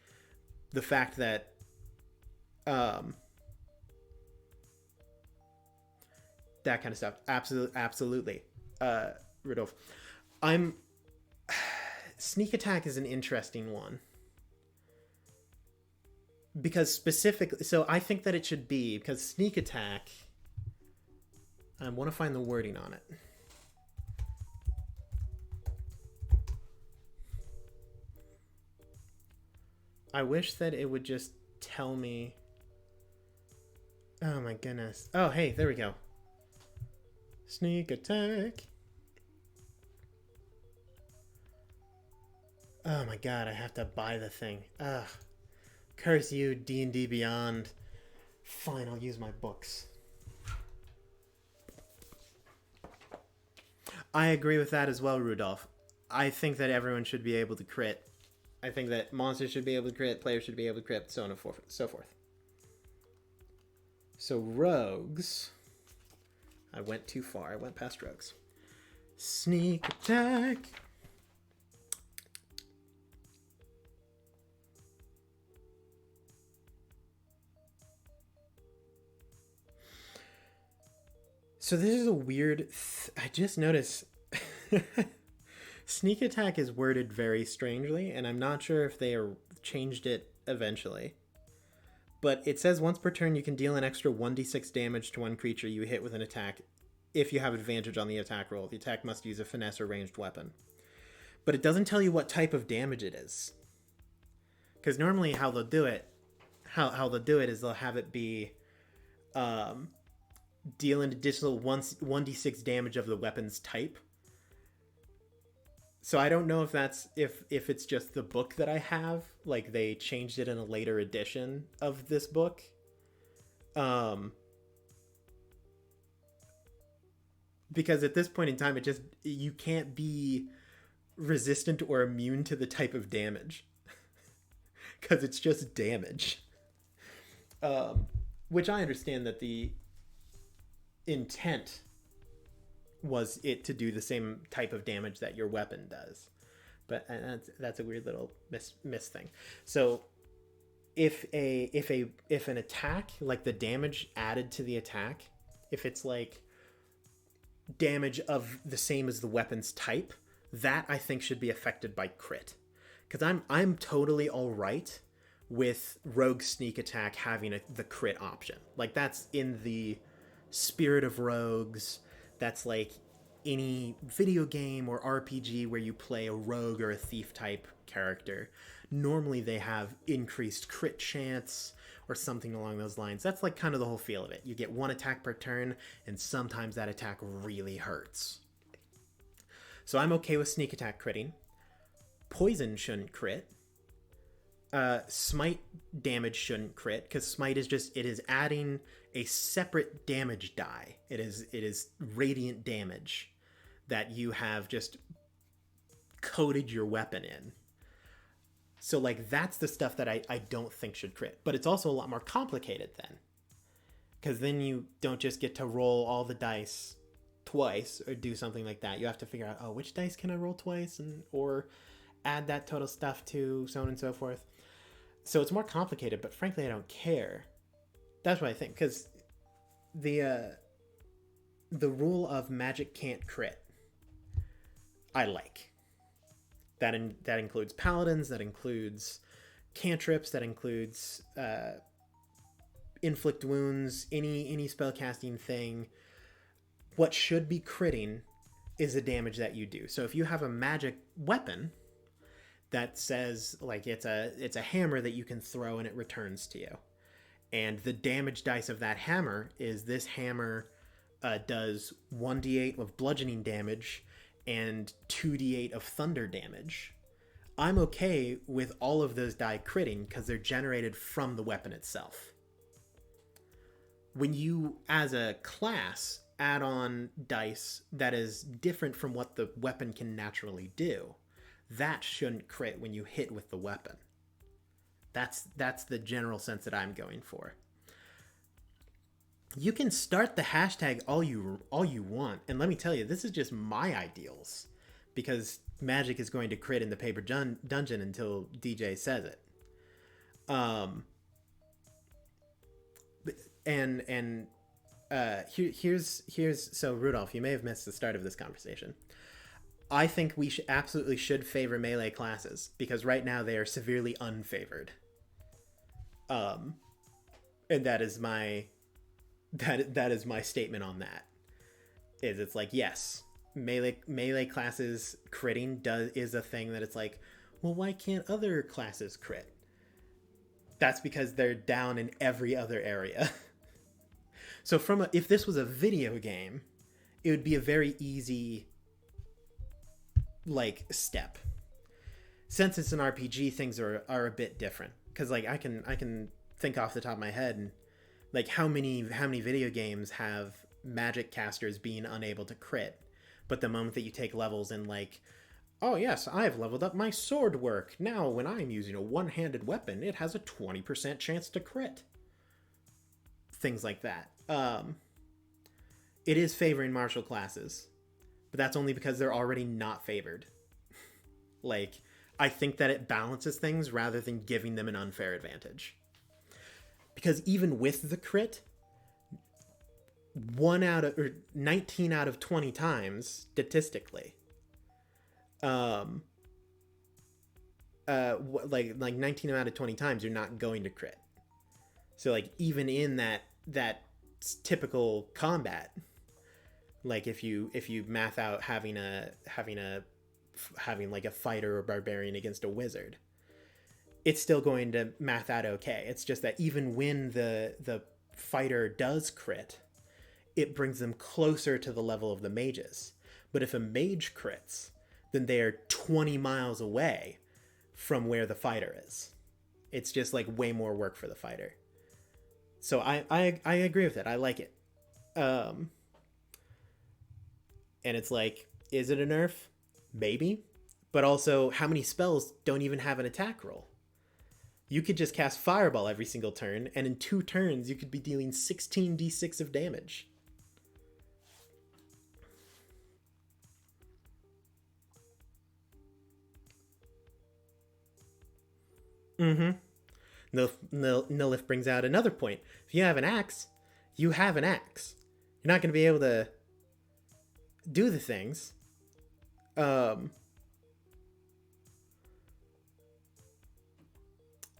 Speaker 1: the fact that that kind of stuff. Absolutely. Rudolph. Sneak attack is an interesting one. Because specifically, so I think that it should be, because sneak attack, I want to find the wording on it. I wish that it would just tell me. Oh my goodness. Oh, hey, there we go. Sneak attack. Oh my god, I have to buy the thing. Ugh. Curse you, D&D Beyond. Fine, I'll use my books. I agree with that as well, Rudolph. I think that everyone should be able to crit. I think that monsters should be able to crit, players should be able to crit, so on and so forth. So rogues. I went too far. I went past rogues. Sneak attack. So this is a weird... I just noticed... Sneak attack is worded very strangely, and I'm not sure if they changed it eventually. But it says once per turn you can deal an extra 1d6 damage to one creature you hit with an attack if you have advantage on the attack roll. The attack must use a finesse or ranged weapon. But it doesn't tell you what type of damage it is. Because normally how they'll do it... How they'll do it is they'll have it be... deal an additional 1d6 damage of the weapon's type. So I don't know if that's if it's just the book that I have, like they changed it in a later edition of this book. Because at this point in time, you can't be resistant or immune to the type of damage. Because it's just damage. Which I understand that the intent was it to do the same type of damage that your weapon does, but that's a weird little miss thing. So if an attack, like the damage added to the attack, if it's like damage of the same as the weapon's type, that I think should be affected by crit, because I'm totally all right with rogue sneak attack having the crit option. Like that's in the spirit of rogues. That's like any video game or RPG where you play a rogue or a thief type character. Normally they have increased crit chance or something along those lines. That's like kind of the whole feel of it. You get one attack per turn, and sometimes that attack really hurts. So I'm okay with sneak attack critting. poison shouldn't crit. Smite damage shouldn't crit, because smite is just, it is adding a separate damage die. It is radiant damage that you have just coated your weapon in. So like that's the stuff that I don't think should crit. But it's also a lot more complicated then, because then you don't just get to roll all the dice twice or do something like that. You have to figure out, oh, which dice can I roll twice, and or add that total stuff to, so on and so forth. So it's more complicated, but frankly I don't care. That's what I think, because the rule of magic can't crit, I like. That includes paladins, that includes cantrips, that includes inflict wounds, any spellcasting thing. What should be critting is the damage that you do. So if you have a magic weapon that says, like, it's a hammer that you can throw and it returns to you, and the damage dice of that hammer is, this hammer does 1d8 of bludgeoning damage and 2d8 of thunder damage, I'm okay with all of those die critting because they're generated from the weapon itself. When you, as a class, add on dice that is different from what the weapon can naturally do, that shouldn't crit when you hit with the weapon. That's the general sense that I'm going for. You can start the hashtag all you want, and let me tell you, this is just my ideals, because Magic is going to crit in the paper dungeon until DJ says it. Here's so Rudolph, you may have missed the start of this conversation. I think we absolutely should favor melee classes, because right now they are severely unfavored. And that is my statement on that. It's like, yes, melee classes critting is a thing that it's like, well, why can't other classes crit? That's because they're down in every other area. So if this was a video game, it would be a very easy like step. Since it's an RPG, things are a bit different, because like I can think off the top of my head, and like how many video games have magic casters being unable to crit, but the moment that you take levels and like, oh yes, I've leveled up my sword work, now when I'm using a one-handed weapon it has a 20% chance to crit, things like that. It is favoring martial classes, but that's only because they're already not favored. Like, I think that it balances things rather than giving them an unfair advantage. Because even with the crit, 19 out of 20 times, statistically, like 19 out of 20 times, you're not going to crit. So like even in that typical combat, like if you math out having like a fighter or barbarian against a wizard, it's still going to math out okay. It's just that even when the fighter does crit, it brings them closer to the level of the mages. But if a mage crits, then they are 20 miles away from where the fighter is. It's just like way more work for the fighter. So I agree with it. I like it. And it's like, is it a nerf? Maybe. But also, how many spells don't even have an attack roll? You could just cast Fireball every single turn, and in 2 turns, you could be dealing 16d6 of damage. Mm-hmm. Nilith brings out another point. If you have an axe, you have an axe. You're not going to be able to do the things.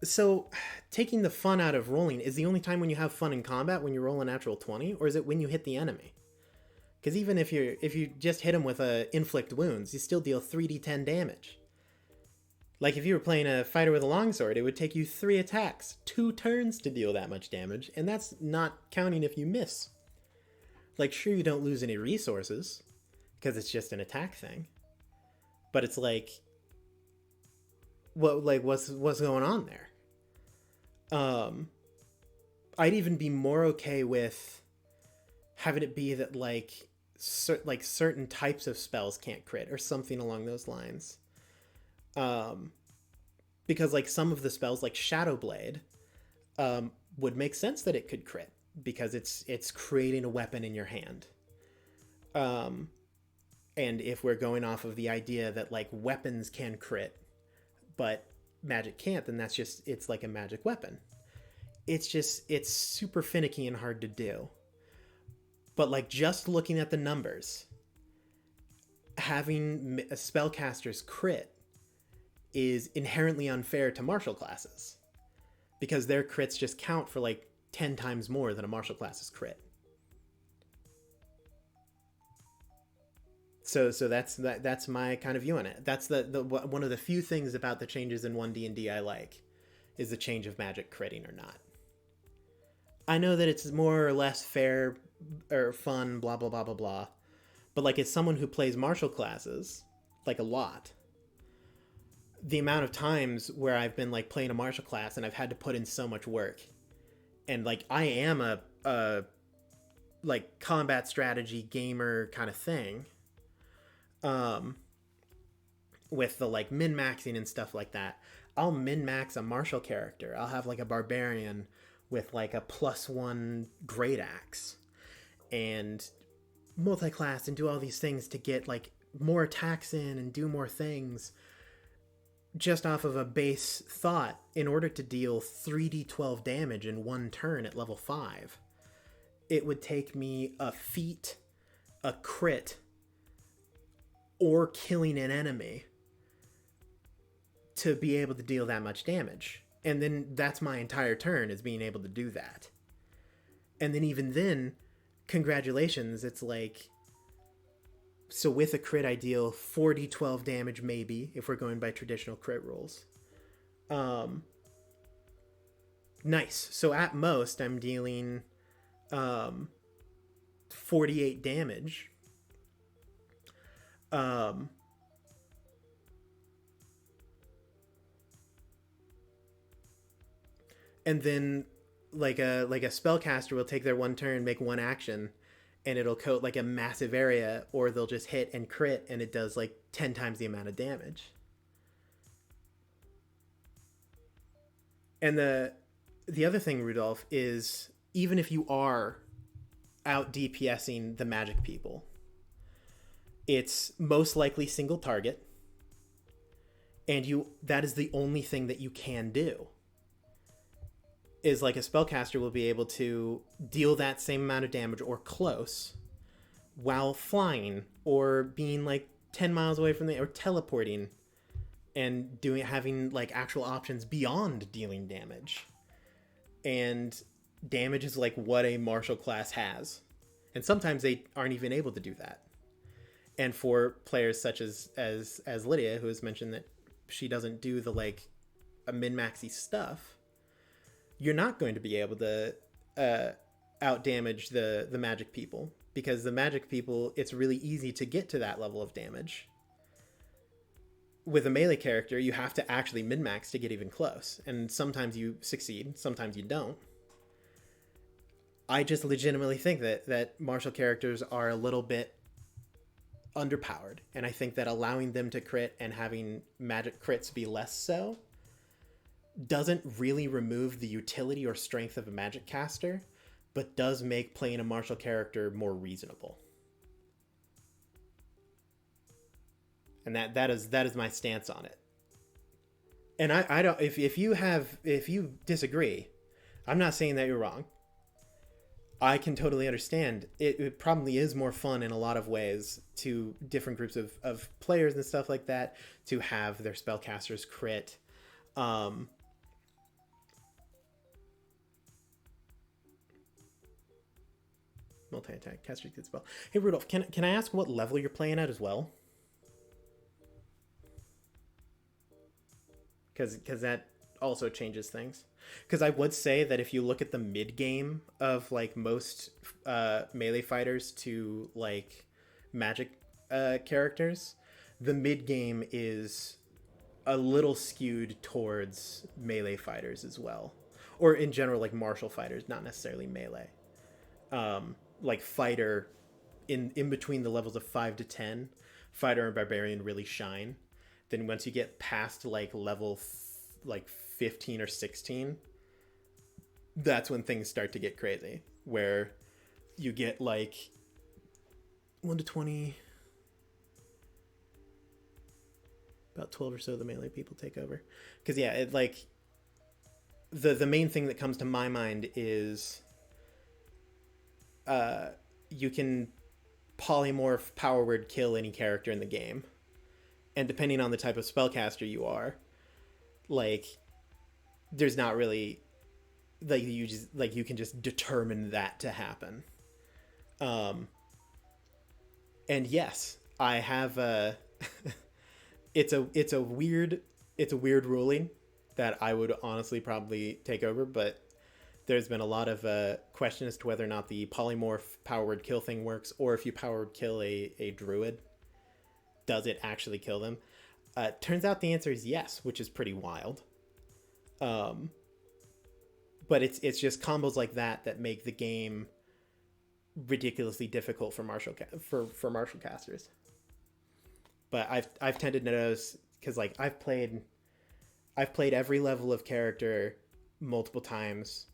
Speaker 1: So, taking the fun out of rolling is the only time when you have fun in combat when you roll a natural 20, or is it when you hit the enemy? Because even if you just hit him with a inflict wounds, you still deal 3d10 damage. Like if you were playing a fighter with a longsword, it would take you 3 attacks, 2 turns to deal that much damage, and that's not counting if you miss. Like, sure, you don't lose any resources because it's just an attack thing, but it's like what's going on there. I'd even be more okay with having it be that like certain types of spells can't crit or something along those lines. Because like some of the spells like Shadow Blade would make sense that it could crit because it's creating a weapon in your hand. And if we're going off of the idea that like weapons can crit, but magic can't, then it's like a magic weapon. It's super finicky and hard to do. But like just looking at the numbers, having a spellcaster's crit is inherently unfair to martial classes because their crits just count for like 10 times more than a martial class's crit. So that's my kind of view on it. That's the one of the few things about the changes in 1D&D I like is the change of magic critting or not. I know that it's more or less fair or fun, blah, blah, blah, blah, blah. But like as someone who plays martial classes, like a lot, the amount of times where I've been like playing a martial class and I've had to put in so much work. And like I am a like combat strategy gamer kind of thing. With the like min-maxing and stuff like that. I'll min-max a martial character. I'll have like a barbarian with like a +1 great axe and multi-class and do all these things to get like more attacks in and do more things just off of a base thought in order to deal 3d12 damage in one turn at level 5. It would take me a feat, a crit, or killing an enemy to be able to deal that much damage. And then that's my entire turn, is being able to do that. And then even then, congratulations, it's like... So with a crit, I deal 4d12 damage maybe, if we're going by traditional crit rules. Nice. So at most, I'm dealing 48 damage. And then like a spellcaster will take their one turn, make one action, and it'll coat like a massive area, or they'll just hit and crit and it does like 10 times the amount of damage. And the other thing, Rudolph, is even if you are out DPSing the magic people, it's most likely single target, and that is the only thing that you can do. Is like a spellcaster will be able to deal that same amount of damage or close while flying or being like 10 miles away from or teleporting and having like actual options beyond dealing damage. And damage is like what a martial class has. And sometimes they aren't even able to do that. And for players such as Lydia, who has mentioned that she doesn't do the like a min-maxy stuff, you're not going to be able to out damage the magic people, because the magic people, it's really easy to get to that level of damage. With a melee character, you have to actually min-max to get even close, and sometimes you succeed, sometimes you don't. I just legitimately think that martial characters are a little bit underpowered, and I think that allowing them to crit and having magic crits be less so doesn't really remove the utility or strength of a magic caster, but does make playing a martial character more reasonable. And that is my stance on it. And I don't, if you disagree, I'm not saying that you're wrong. I can totally understand. It probably is more fun in a lot of ways to different groups of players and stuff like that to have their spellcasters crit. Multi-attack, caster gets spell. Hey Rudolph, can I ask what level you're playing at as well? Because that also changes things. Because I would say that if you look at the mid game of like most melee fighters to like magic characters, the mid game is a little skewed towards melee fighters as well, or in general like martial fighters, not necessarily melee. Like fighter, in between the levels of 5 to 10, fighter and barbarian really shine. Then once you get past like level like 15 or 16, that's when things start to get crazy, where you get like 1 to 20, about 12 or so of the melee people take over. Because yeah, it like the main thing that comes to my mind is you can polymorph power word kill any character in the game, and depending on the type of spellcaster you are, like there's not really like you can just determine that to happen. And yes, I have a it's a weird ruling that I would honestly probably take over, but there's been a lot of question as to whether or not the polymorph power word kill thing works, or if you power word kill a druid, does it actually kill them? Turns out the answer is yes, which is pretty wild. But it's just combos like that make the game ridiculously difficult for martial casters. But I've tended to notice, because like I've played every level of character multiple times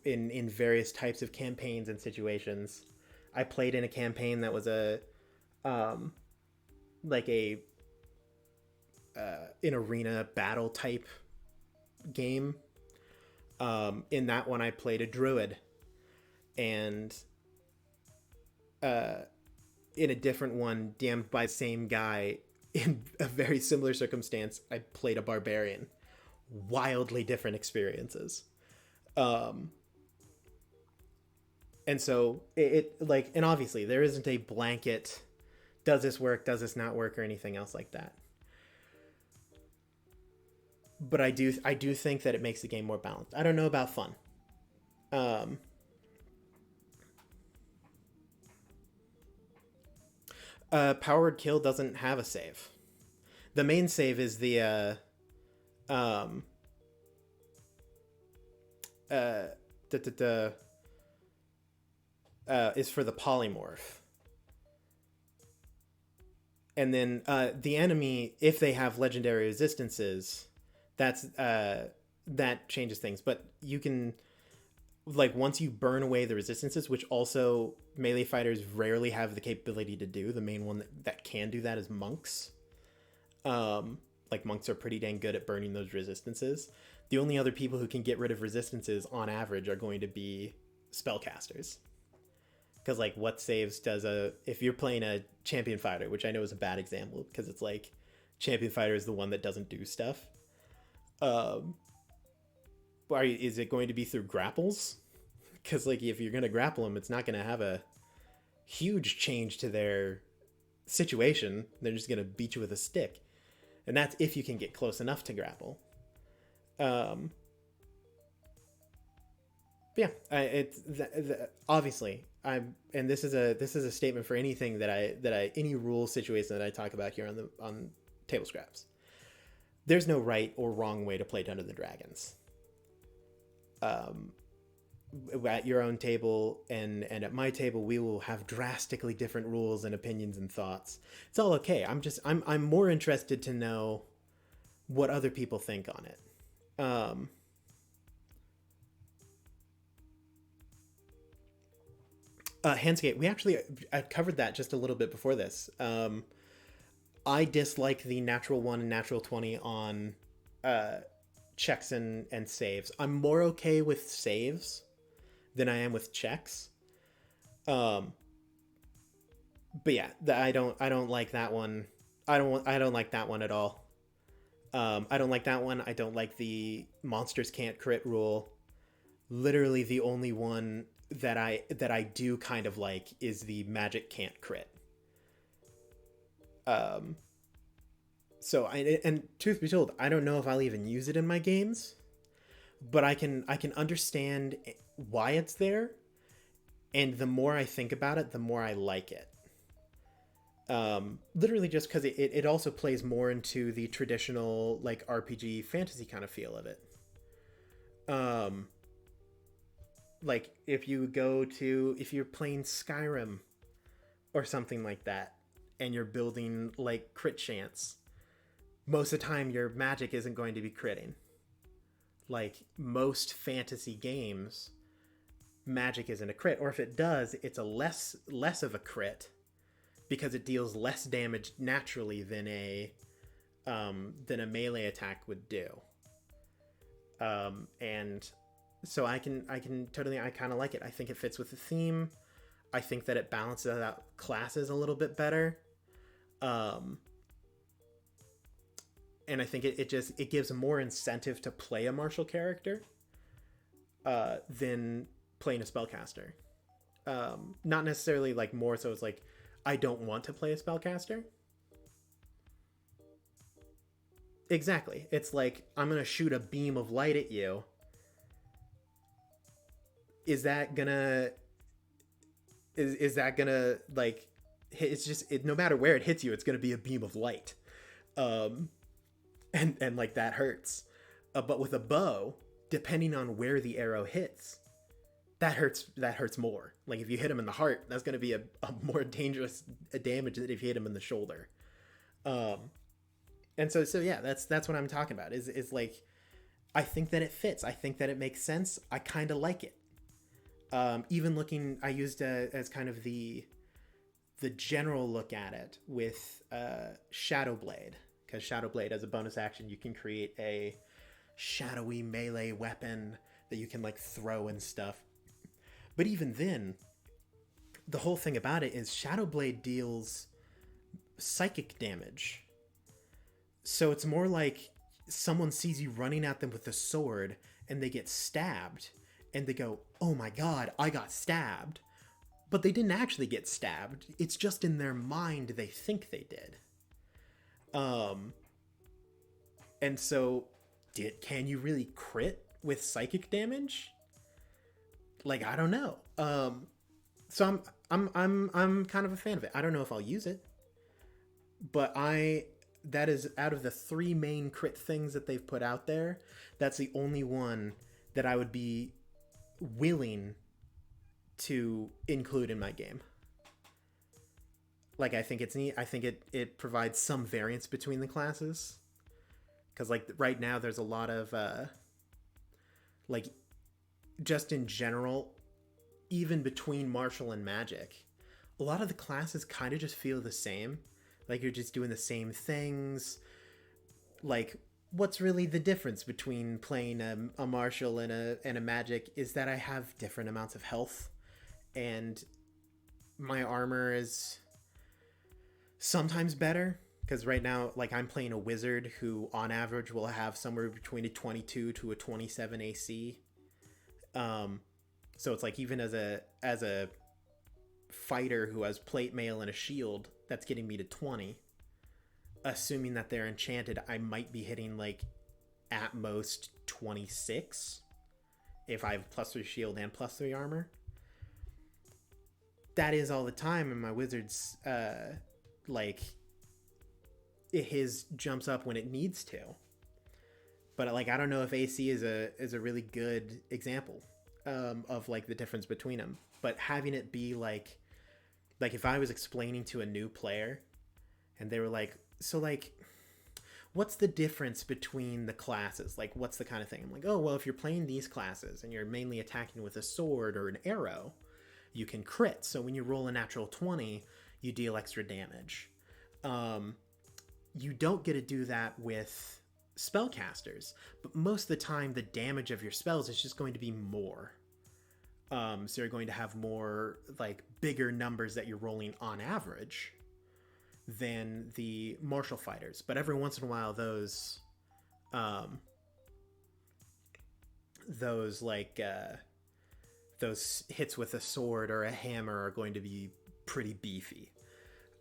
Speaker 1: in various types of campaigns and situations. I played in a campaign that was an arena battle type game. In that one, I played a druid, and in a different one, DM'd by the same guy in a very similar circumstance, I played a barbarian. Wildly different experiences. And so and obviously there isn't a blanket, does this work, does this not work, or anything else like that. But I do think that it makes the game more balanced. I don't know about fun. Power word kill doesn't have a save. The main save is the is for the polymorph. And then the enemy, if they have legendary resistances, that changes things. But you can, like, once you burn away the resistances, which also melee fighters rarely have the capability to do. The main one that can do that is monks. Like, monks are pretty dang good at burning those resistances. The only other people who can get rid of resistances on average are going to be spellcasters. Because, like, what saves does if you're playing a champion fighter, which I know is a bad example, because it's like champion fighter is the one that doesn't do stuff. Is it going to be through grapples? Because, like, if you're going to grapple them, it's not going to have a huge change to their situation. They're just going to beat you with a stick. And that's if you can get close enough to grapple. Yeah, obviously, and this is a statement for anything that I any rule situation that I talk about here on Table Scraps. There's no right or wrong way to play Dungeons and Dragons. At your own table and at my table, we will have drastically different rules and opinions and thoughts. It's all okay. I'm more interested to know what other people think on it. Handscape, we actually I covered that just a little bit before this. I dislike the natural 1 and natural 20 on checks and saves. I'm more okay with saves than I am with checks. But yeah, I don't like that one. I don't like that one at all. I don't like that one. I don't like the monsters can't crit rule. Literally the only one that I do kind of like is the magic can't crit. So and truth be told, I don't know if I'll even use it in my games, but I can understand why it's there, and the more I think about it, the more I like it. Literally just because it also plays more into the traditional like RPG fantasy kind of feel of it. Like if you're playing Skyrim or something like that, and you're building like crit chance, most of the time your magic isn't going to be critting. Like most fantasy games, magic isn't a crit, or if it does, it's a less of a crit because it deals less damage naturally than a melee attack would do. And so I kind of like it. I think it fits with the theme. I think that it balances out classes a little bit better. And I think it gives more incentive to play a martial character than playing a spellcaster. Not necessarily like more so it's like I don't want to play a spellcaster. Exactly. It's like I'm gonna shoot a beam of light at you. Is that gonna like hit? It's just no matter where it hits you, it's gonna be a beam of light. And like that hurts. But with a bow, depending on where the arrow hits, that hurts more. Like if you hit him in the heart, that's going to be a more dangerous damage than if you hit him in the shoulder. And so yeah, that's what I'm talking about. Is like, I think that it fits. I think that it makes sense. I kind of like it. Even looking, I used as kind of the general look at it with Shadowblade. Because Shadowblade, as a bonus action, you can create a shadowy melee weapon that you can like throw and stuff. But even then, the whole thing about it is Shadowblade deals psychic damage. So it's more like someone sees you running at them with a sword and they get stabbed and they go, oh my god, I got stabbed. But they didn't actually get stabbed. It's just in their mind they think they did. And so can you really crit with psychic damage? Like, I don't know. So I'm kind of a fan of it. I don't know if I'll use it, but that is out of the 3 main crit things that they've put out there, that's the only one that I would be willing to include in my game. Like, I think it's neat. I think it provides some variance between the classes. Because, like, right now there's a lot of, like, just in general, even between martial and magic, a lot of the classes kind of just feel the same. Like, you're just doing the same things. Like, what's really the difference between playing a martial and a magic is that I have different amounts of health. And my armor is sometimes better, because right now, like, I'm playing a wizard who on average will have somewhere between a 22 to a 27 AC. So it's like, even as a fighter who has plate mail and a shield, that's getting me to 20. Assuming that they're enchanted, I might be hitting like at most 26 if I have +3 shield and +3 armor. That is all the time, and my wizard's like, his jumps up when it needs to. But like, I don't know if AC is a really good example of like the difference between them. But having it be like if I was explaining to a new player and they were like, so like, what's the difference between the classes? Like, what's the kind of thing? I'm like, oh, well, if you're playing these classes and you're mainly attacking with a sword or an arrow, you can crit. So when you roll a natural 20, you deal extra damage. You don't get to do that with spellcasters, but most of the time the damage of your spells is just going to be more. So you're going to have more, like, bigger numbers that you're rolling on average than the martial fighters. But every once in a while, those hits with a sword or a hammer are going to be pretty beefy.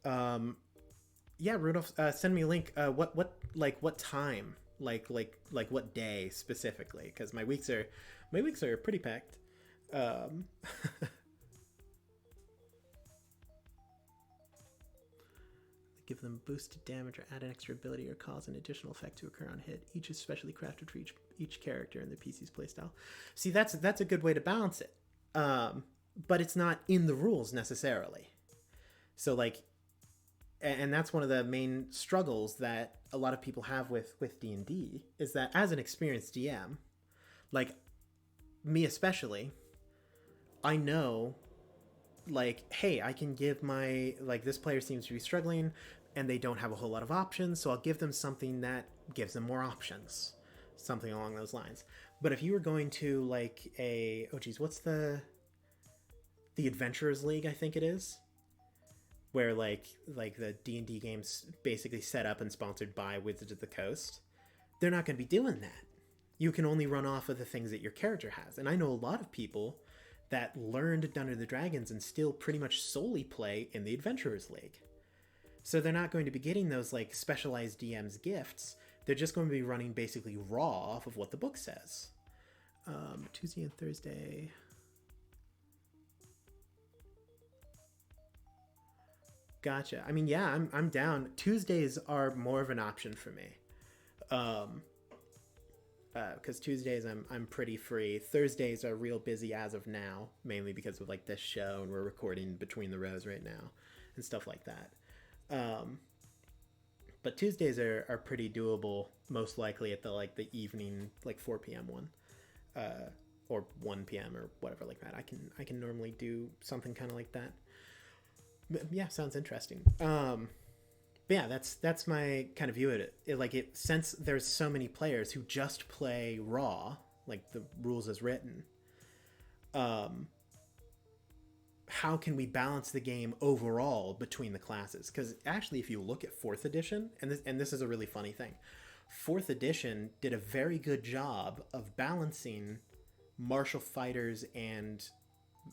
Speaker 1: Yeah, Rudolph, send me a link. What time? Like what day specifically? Because my weeks are pretty packed. give them boosted damage or add an extra ability or cause an additional effect to occur on hit. Each is specially crafted for each character in the PC's playstyle. See, that's a good way to balance it. But it's not in the rules necessarily. So like, and that's one of the main struggles that a lot of people have with D&D, is that as an experienced DM, like me especially, I know, like, hey, I can give my, like, this player seems to be struggling and they don't have a whole lot of options, so I'll give them something that gives them more options, something along those lines. But if you were going to like what's the Adventurers League, I think it is, where like the D&D games basically set up and sponsored by Wizards of the Coast, they're not going to be doing that. You can only run off of the things that your character has. And I know a lot of people that learned Dungeons and Dragons and still pretty much solely play in the Adventurers League. So they're not going to be getting those like specialized DM's gifts. They're just going to be running basically raw off of what the book says. Tuesday and Thursday. Gotcha. I mean, yeah, I'm down. Tuesdays are more of an option for me. Because Tuesdays I'm pretty free. Thursdays are real busy as of now, mainly because of like this show, and we're recording Between the Rows right now and stuff like that. But Tuesdays are pretty doable, most likely at the evening, like 4 p.m. one, or 1 p.m. or whatever like that. I can normally do something kind of like that. But yeah, sounds interesting. But yeah, that's my kind of view of it. Since there's so many players who just play raw, like the rules as written, how can we balance the game overall between the classes? Because actually, if you look at 4th edition, and this is a really funny thing, 4th edition did a very good job of balancing martial fighters and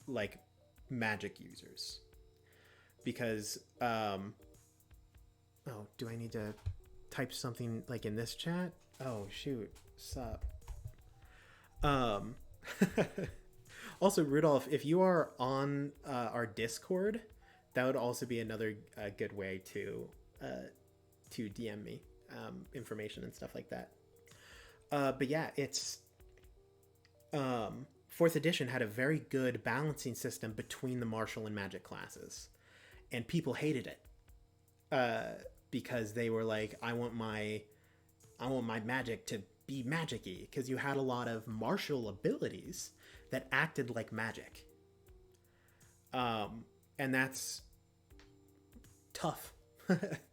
Speaker 1: like magic users. Because do I need to type something like in this chat? Oh shoot, sup. Also, Rudolph, if you are on our Discord, that would also be another good way to DM me information and stuff like that. But yeah, it's 4th edition had a very good balancing system between the martial and magic classes, and people hated it because they were like, I want my magic to be magic-y, because you had a lot of martial abilities that acted like magic. And that's tough,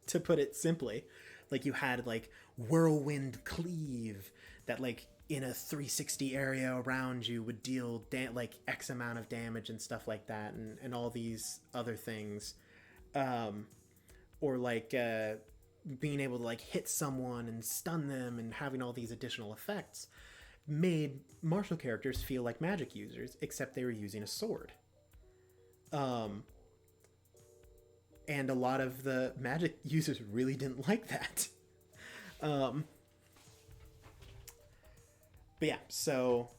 Speaker 1: to put it simply. Like, you had like whirlwind cleave that like in a 360 area around you would deal like X amount of damage and stuff like that, and all these other things. Or like being able to like hit someone and stun them and having all these additional effects made martial characters feel like magic users, except they were using a sword. And a lot of the magic users really didn't like that. But yeah, so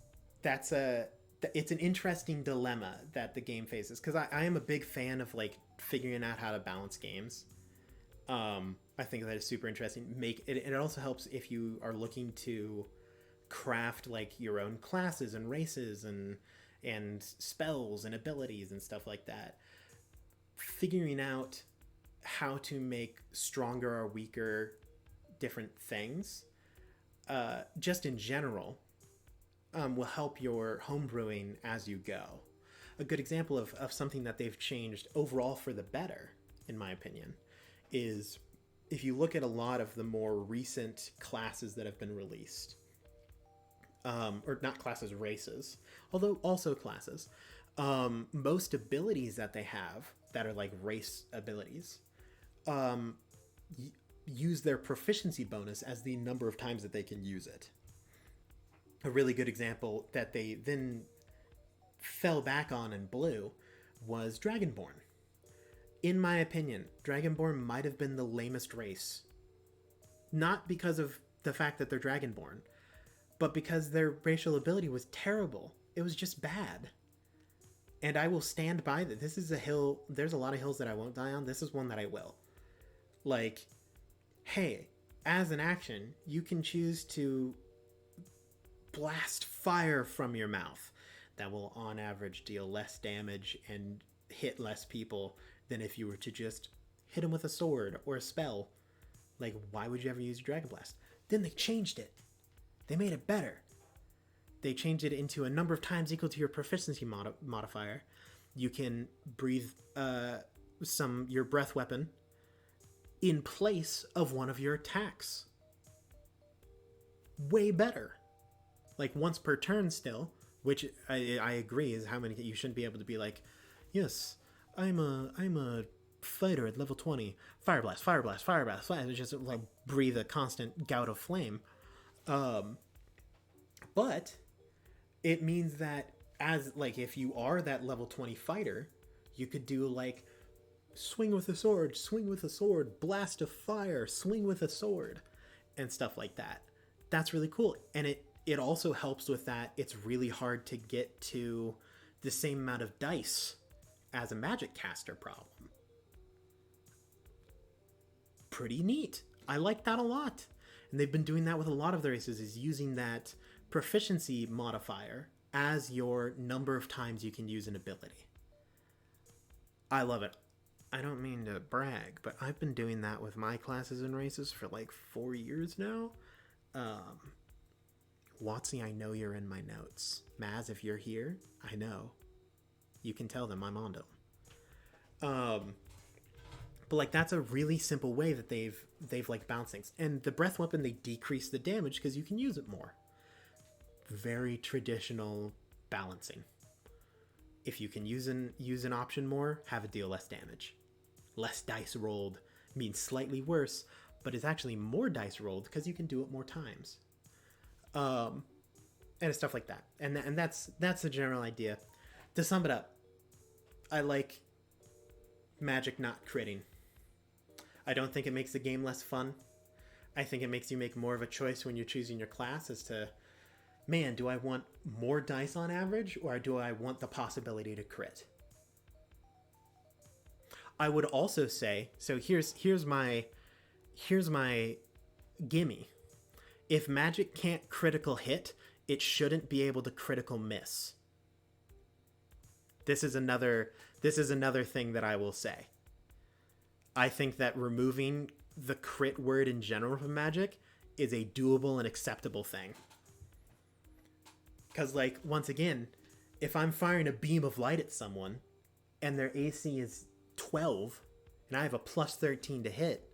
Speaker 1: it's an interesting dilemma that the game faces, because I am a big fan of like figuring out how to balance games. I think that is super interesting. It also helps if you are looking to craft like your own classes and races and spells and abilities and stuff like that. Figuring out how to make stronger or weaker different things, just in general, will help your homebrewing as you go. A good example of something that they've changed overall for the better, in my opinion, is if you look at a lot of the more recent classes that have been released, or not classes, races, although also classes, most abilities that they have that are like race abilities use their proficiency bonus as the number of times that they can use it. A really good example that they then fell back on in blue was Dragonborn. In my opinion, Dragonborn might have been the lamest race. Not because of the fact that they're Dragonborn, but because their racial ability was terrible. It was just bad. And I will stand by that. This is a hill. There's a lot of hills that I won't die on. This is one that I will. Like, hey, as an action, you can choose to blast fire from your mouth. That will, on average, deal less damage and hit less people than if you were to just hit them with a sword or a spell. Like, why would you ever use Dragon Blast? Then they changed it. They made it better. They changed it into a number of times equal to your proficiency modifier. You can breathe your breath weapon in place of one of your attacks. Way better. Like, once per turn still, which I agree is how many. You shouldn't be able to be like, yes, I'm a fighter at level 20. Fire blast, fire blast, fire blast, fire. Just like breathe a constant gout of flame. But it means that as like if you are that level 20 fighter, you could do like swing with a sword, blast of fire, swing with a sword, and stuff like that. That's really cool. And it also helps with that it's really hard to get to the same amount of dice as a magic caster problem. Pretty neat. I like that a lot. And they've been doing that with a lot of the races, is using that proficiency modifier as your number of times you can use an ability. I love it. I don't mean to brag, but I've been doing that with my classes and races for like 4 years now. Watsy, I know you're in my notes. Maz, if you're here, I know. You can tell them I'm on to them. But like that's a really simple way that they've like balanced things. And the breath weapon, they decrease the damage because you can use it more. Very traditional balancing. If you can use an option more, have it deal less damage. Less dice rolled means slightly worse, but it's actually more dice rolled because you can do it more times. And it's stuff like that. And that's the general idea. To sum it up, I like magic not critting. I don't think it makes the game less fun. I think it makes you make more of a choice when you're choosing your class as to, man, do I want more dice on average, or do I want the possibility to crit? I would also say, so here's my gimme. If magic can't critical hit, it shouldn't be able to critical miss. This is another thing that I will say. I think that removing the crit word in general from magic is a doable and acceptable thing. Because, like, once again, if I'm firing a beam of light at someone and their AC is 12 and I have a plus 13 to hit,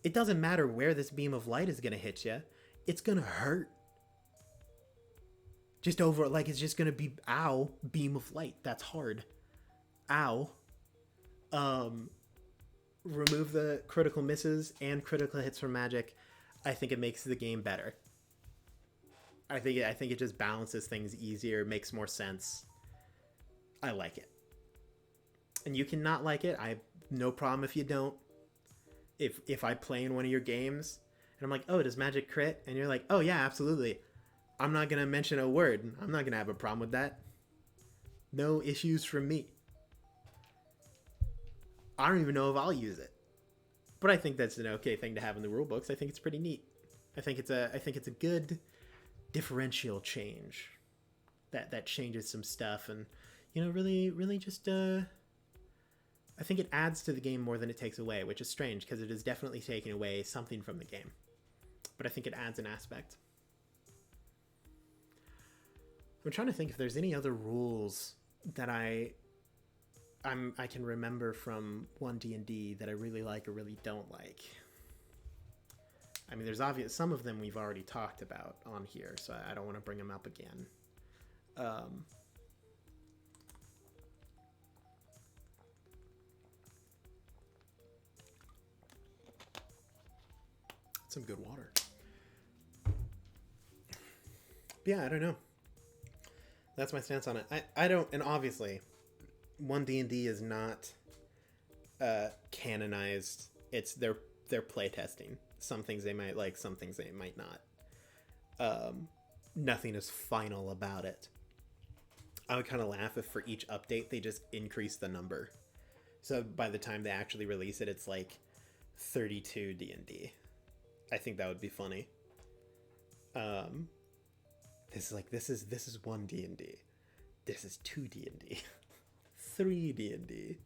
Speaker 1: it doesn't matter where this beam of light is going to hit you. It's going to hurt. Just over, like, it's just going to be, ow, beam of light. That's hard. Ow. Remove the critical misses and critical hits from magic. I think it makes the game better. I think it just balances things easier, makes more sense. I like it. And you can not like it. I have no problem if you don't. If I play in one of your games and I'm like, oh, does magic crit? And you're like, oh yeah, absolutely. I'm not going to mention a word. I'm not going to have a problem with that. No issues from me. I don't even know if I'll use it. But I think that's an okay thing to have in the rule books. I think it's pretty neat. I think it's a good differential change that changes some stuff, and really just I think it adds to the game more than it takes away, which is strange because it is definitely taking away something from the game. But I think it adds an aspect. I'm trying to think if there's any other rules that I can remember from 1D&D that I really like or really don't like. I mean, there's obvious some of them we've already talked about on here, so I don't want to bring them up again. Some good water. But yeah, I don't know. That's my stance on it. I don't, and obviously 1D&D is not canonized. It's their playtesting. Some things they might like, some things they might not. Nothing is final about it. I would kind of laugh if for each update they just increase the number. So by the time they actually release it, it's like 32 D&D. I think that would be funny. This is 1 D&D. This is 2 D&D. 3 D&D.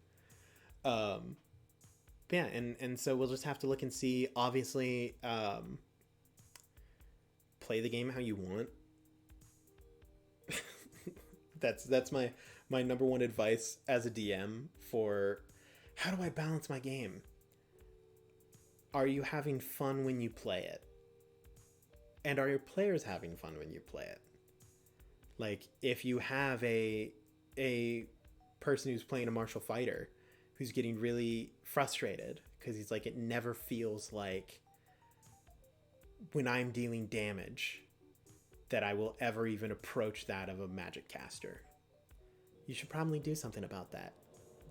Speaker 1: Yeah, and so we'll just have to look and see. Obviously, play the game how you want. That's my number one advice as a DM for how do I balance my game? Are you having fun when you play it? And are your players having fun when you play it? Like, if you have a person who's playing a martial fighter who's getting really frustrated because he's like, it never feels like when I'm dealing damage that I will ever even approach that of a magic caster. You should probably do something about that.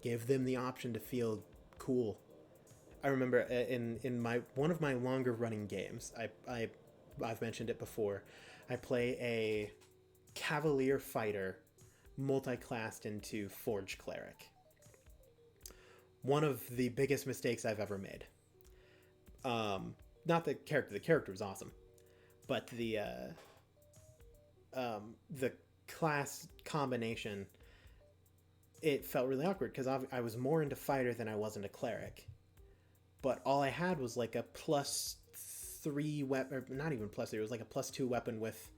Speaker 1: Give them the option to feel cool. I remember in one of my longer running games, I've mentioned it before, I play a Cavalier Fighter multi-classed into Forge Cleric. One of the biggest mistakes I've ever made. Not the character was awesome, but the class combination, it felt really awkward because I was more into fighter than I was into cleric, but all I had was like a +3 weapon, not even +3, it was like a +2 weapon with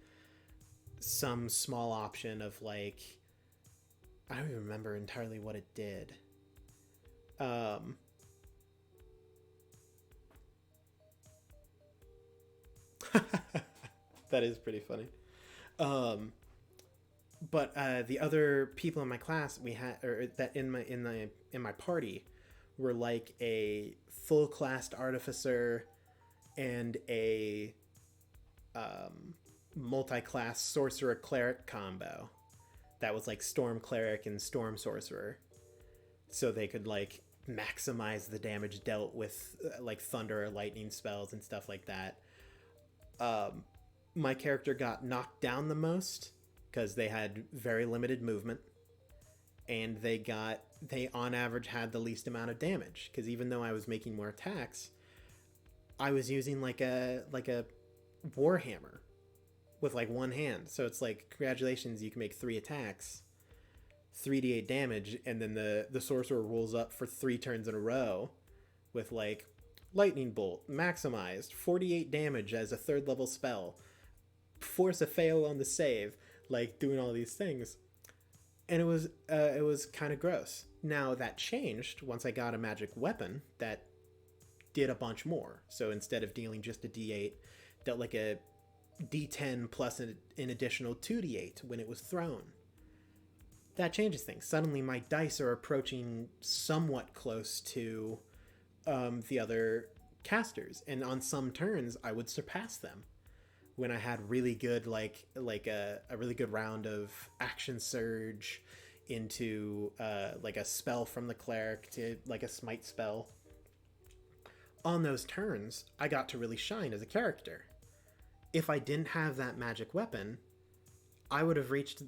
Speaker 1: some small option of like, I don't even remember entirely what it did. That is pretty funny. But the other people in my class we had, or that in my party, were like a full classed artificer and a multi-class sorcerer cleric combo that was like storm cleric and storm sorcerer, so they could like maximize the damage dealt with like thunder or lightning spells and stuff like that. My character got knocked down the most because they had very limited movement, and they on average had the least amount of damage, because even though I was making more attacks, I was using like a warhammer with like one hand. So it's like, congratulations, you can make 3 attacks, 3d8 damage, and then the sorcerer rolls up for 3 turns in a row with like lightning bolt maximized, 48 damage as a 3rd level spell, force a fail on the save, like doing all these things. And it was kind of gross. Now that changed once I got a magic weapon that did a bunch more. So instead of dealing just a d8, dealt like a d10 plus an additional 2d8 when it was thrown. That changes things. Suddenly my dice are approaching somewhat close to the other casters, and on some turns I would surpass them when I had really good like a really good round of action surge into like a spell from the cleric to like a smite spell. On those turns I got to really shine as a character. If I didn't have that magic weapon, I would have reached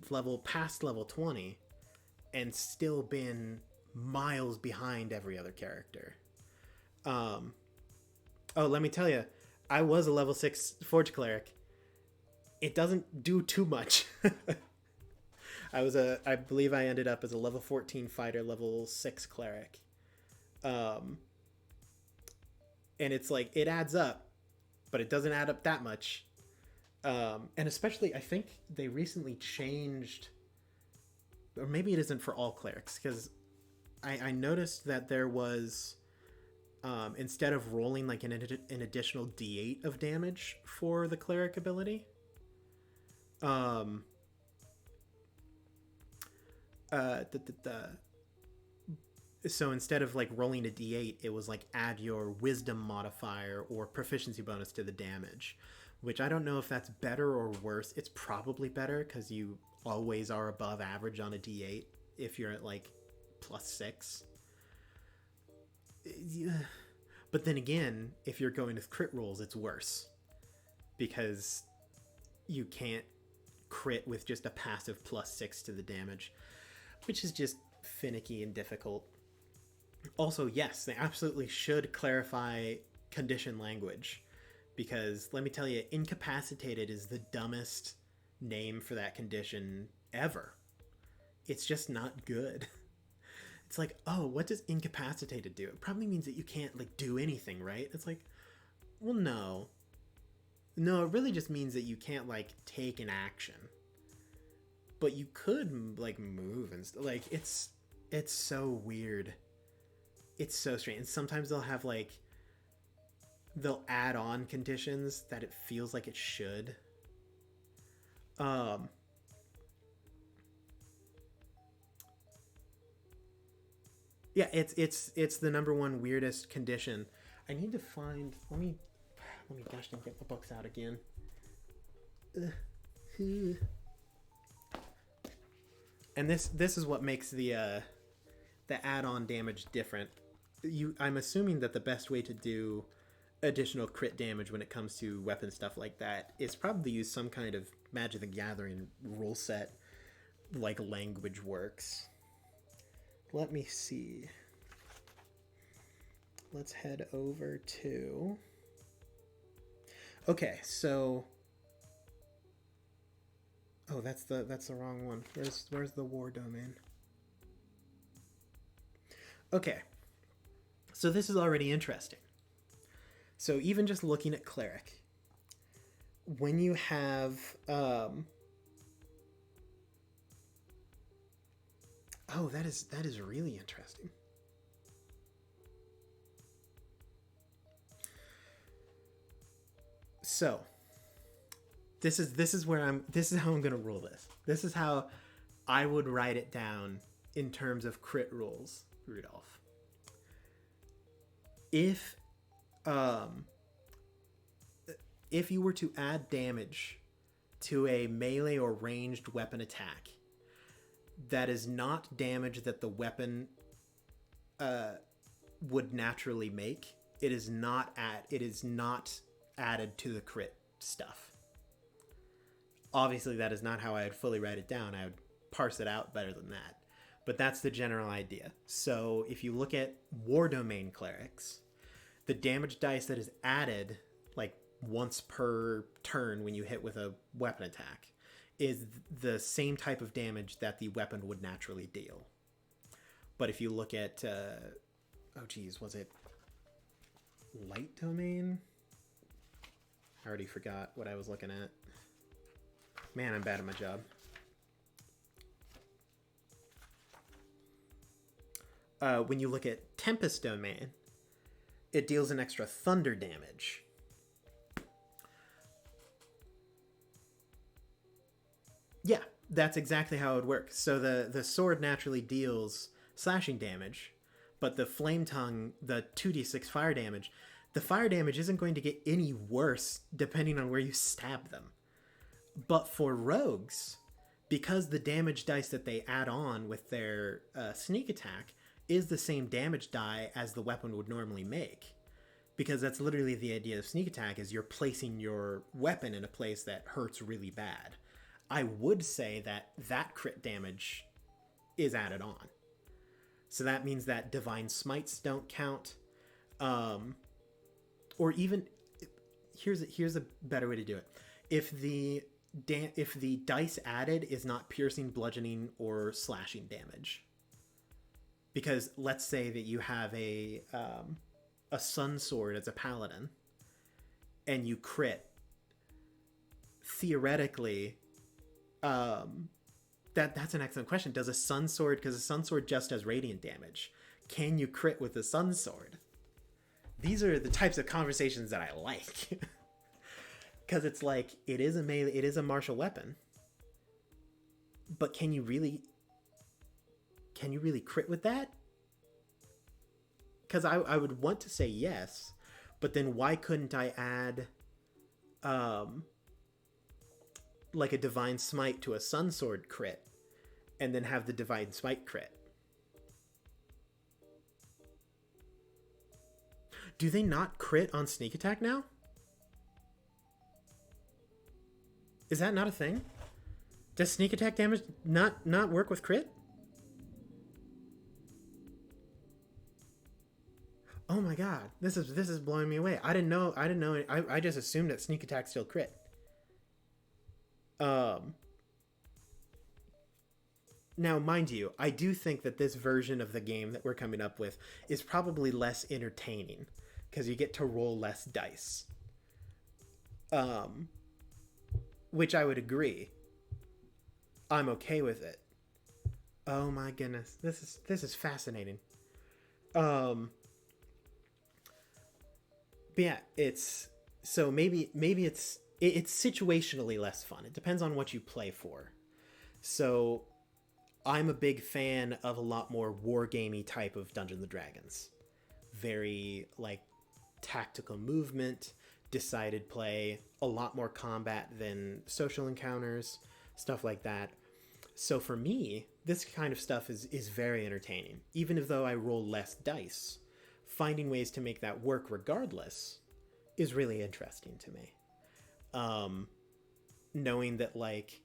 Speaker 1: past level 20 and still been miles behind every other character. Oh, let me tell you, I was a level 6 Forge Cleric. It doesn't do too much. I believe I ended up as a level 14 fighter, level 6 Cleric. And it's like, it adds up, but it doesn't add up that much. And especially, I think they recently changed, or maybe it isn't for all clerics, because I noticed that there was, instead of rolling like an additional d8 of damage for the cleric ability, so instead of like rolling a d8, it was like add your wisdom modifier or proficiency bonus to the damage, which I don't know if that's better or worse. It's probably better, because you always are above average on a d8 if you're at like +6. But then again, if you're going with crit rolls, it's worse, because you can't crit with just a passive +6 to the damage, which is just finicky and difficult. Also, yes, they absolutely should clarify condition language, because let me tell you, incapacitated is the dumbest name for that condition ever. It's just not good. It's like, oh, what does incapacitated do? It probably means that you can't like do anything, right? It's like, well, no. No, it really just means that you can't like take an action. But you could like move and like it's so weird. It's so strange. And sometimes they'll add on conditions that it feels like it should. Yeah, it's the number one weirdest condition. I need to find. Let me gosh dang get the books out again. And this is what makes the add-on damage different. I'm assuming that the best way to do additional crit damage when it comes to weapon stuff like that is probably use some kind of Magic the Gathering rule set like language works. Let me see. Let's head over to... Okay, so... Oh, that's the wrong one. Where's the war domain? Okay. So this is already interesting. So even just looking at cleric, when you have oh, that is really interesting. So this is how I'm going to rule this. This is how I would write it down in terms of crit rules, Rudolph. If you were to add damage to a melee or ranged weapon attack that is not damage that the weapon would naturally make, it is not added to the crit stuff. Obviously, that is not how I would fully write it down. I would parse it out better than that. But that's the general idea. So if you look at War Domain Clerics, the damage dice that is added like once per turn when you hit with a weapon attack is the same type of damage that the weapon would naturally deal. But if you look at was it Light Domain? I already forgot what I was looking at. Man, I'm bad at my job. When you look at Tempest Domain, it deals an extra thunder damage. Yeah, that's exactly how it would work. So the sword naturally deals slashing damage, but the flame tongue, the 2d6 fire damage, the fire damage isn't going to get any worse depending on where you stab them. But for rogues, because the damage dice that they add on with their sneak attack is the same damage die as the weapon would normally make, because that's literally the idea of sneak attack, is you're placing your weapon in a place that hurts really bad. I would say that crit damage is added on. So that means that divine smites don't count. Or even, here's a better way to do it. If the dice added is not piercing, bludgeoning, or slashing damage. Because let's say that you have a sun sword as a paladin and you crit. Theoretically, that's an excellent question. Does a sun sword, because a sun sword just does radiant damage, can you crit with a sun sword? These are the types of conversations that I like. Because it's like, it is a martial weapon, but can you really crit with that? Because I would want to say yes, but then why couldn't I add like a divine smite to a sun sword crit and then have the divine smite crit? Do they not crit on sneak attack now? Is that not a thing? Does sneak attack damage not work with crit? Oh my god, this is blowing me away. I didn't know. I just assumed that sneak attack still crit. Um, Now, mind you, I do think that this version of the game that we're coming up with is probably less entertaining because you get to roll less dice. Um, which I would agree. I'm okay with it. Oh my goodness, this is fascinating. Um, but yeah, it's so maybe it's situationally less fun. It depends on what you play for. So I'm a big fan of a lot more wargamey type of Dungeons and Dragons. Very like tactical movement, decided play, a lot more combat than social encounters, stuff like that. So for me, this kind of stuff is very entertaining. Even if though I roll less dice, finding ways to make that work regardless is really interesting to me. Um, Knowing that like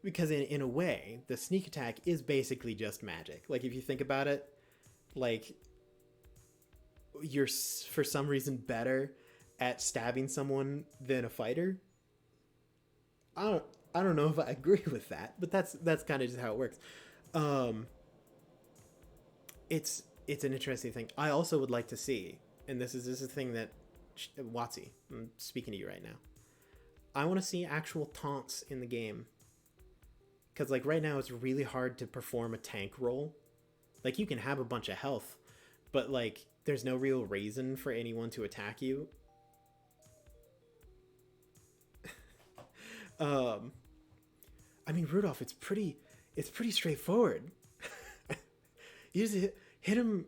Speaker 1: because in a way the sneak attack is basically just magic. Like if you think about it, like you're for some reason better at stabbing someone than a fighter. I don't I don't know if I agree with that, but that's kind of just how it works. Um, it's an interesting thing. I also would like to see, and this is a thing that Watsy, I'm speaking to you right now. I want to see actual taunts in the game because like right now it's really hard to perform a tank roll. Like you can have a bunch of health, but like there's no real reason for anyone to attack you. Um, I mean, Rudolph, it's pretty straightforward. You just hit him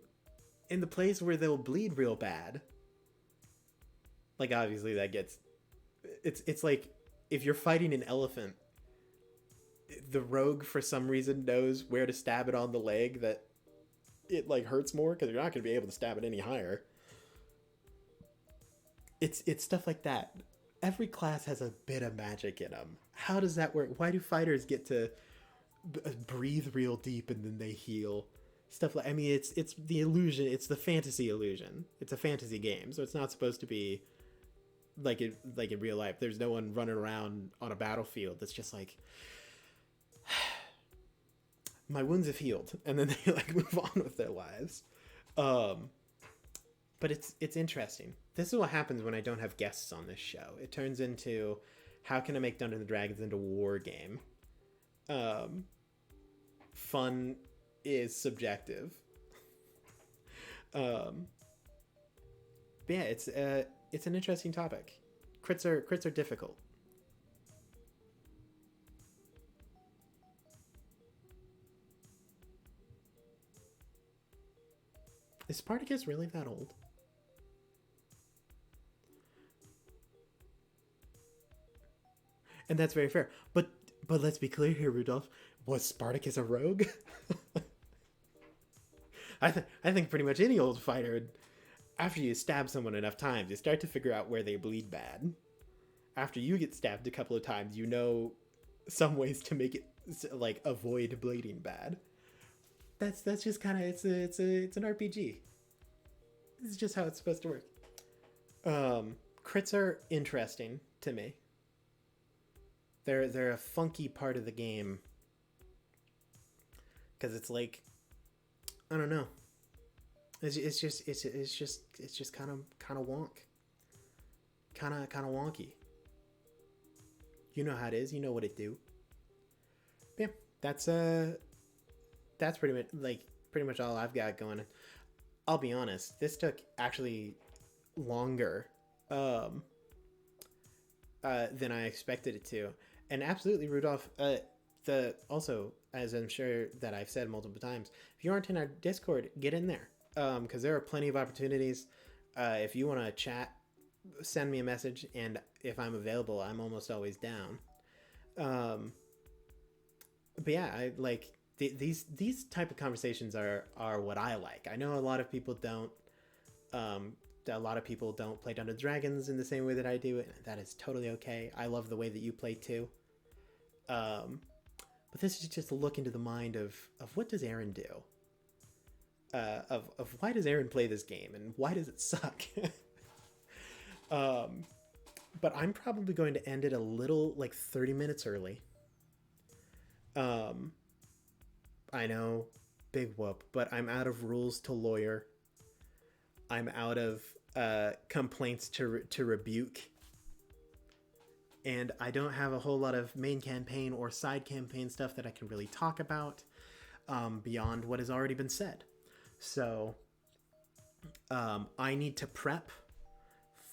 Speaker 1: in the place where they'll bleed real bad. Like obviously that gets it's like if you're fighting an elephant, the rogue for some reason knows where to stab it on the leg that it like hurts more because you're not going to be able to stab it any higher. It's stuff like that. Every class has a bit of magic in them. How does that work? Why do fighters get to breathe real deep and then they heal? Stuff like I mean, it's the illusion. It's the fantasy illusion. It's a fantasy game, so it's not supposed to be like in real life. There's no one running around on a battlefield that's just like my wounds have healed, and then they like move on with their lives. Um, but it's interesting. This is what happens when I don't have guests on this show. It turns into how can I make Dungeons and Dragons into a war game? Um, Fun is subjective. Um, but yeah, it's an interesting topic. Crits are difficult. Is Spartacus really that old? And that's very fair. But let's be clear here, Rudolph. Was Spartacus a rogue? I think pretty much any old fighter, after you stab someone enough times, you start to figure out where they bleed bad. After you get stabbed a couple of times, you know some ways to make it like avoid bleeding bad. That's just kind of it's an RPG. This is just how it's supposed to work. Crits are interesting to me. They're a funky part of the game because it's like I don't know. It's just kind of wonky. You know how it is. You know what it do. But yeah, that's pretty much all I've got going. I'll be honest. This took actually longer than I expected it to, and absolutely, Rudolph. The also, as I'm sure that I've said multiple times, if you aren't in our Discord, get in there because there are plenty of opportunities. If you want to chat, send me a message, and if I'm available, I'm almost always down. Um, but yeah, I like these type of conversations are what I like. I know a lot of people don't. A lot of people don't play Dungeons and Dragons in the same way that I do, and that is totally okay. I love the way that you play too. But this is just a look into the mind of what does Aaron do? of why does Aaron play this game and why does it suck. But I'm probably going to end it a little, like 30 minutes early. I know, big whoop, but I'm out of rules to lawyer. I'm out of complaints to rebuke. And I don't have a whole lot of main campaign or side campaign stuff that I can really talk about beyond what has already been said. So I need to prep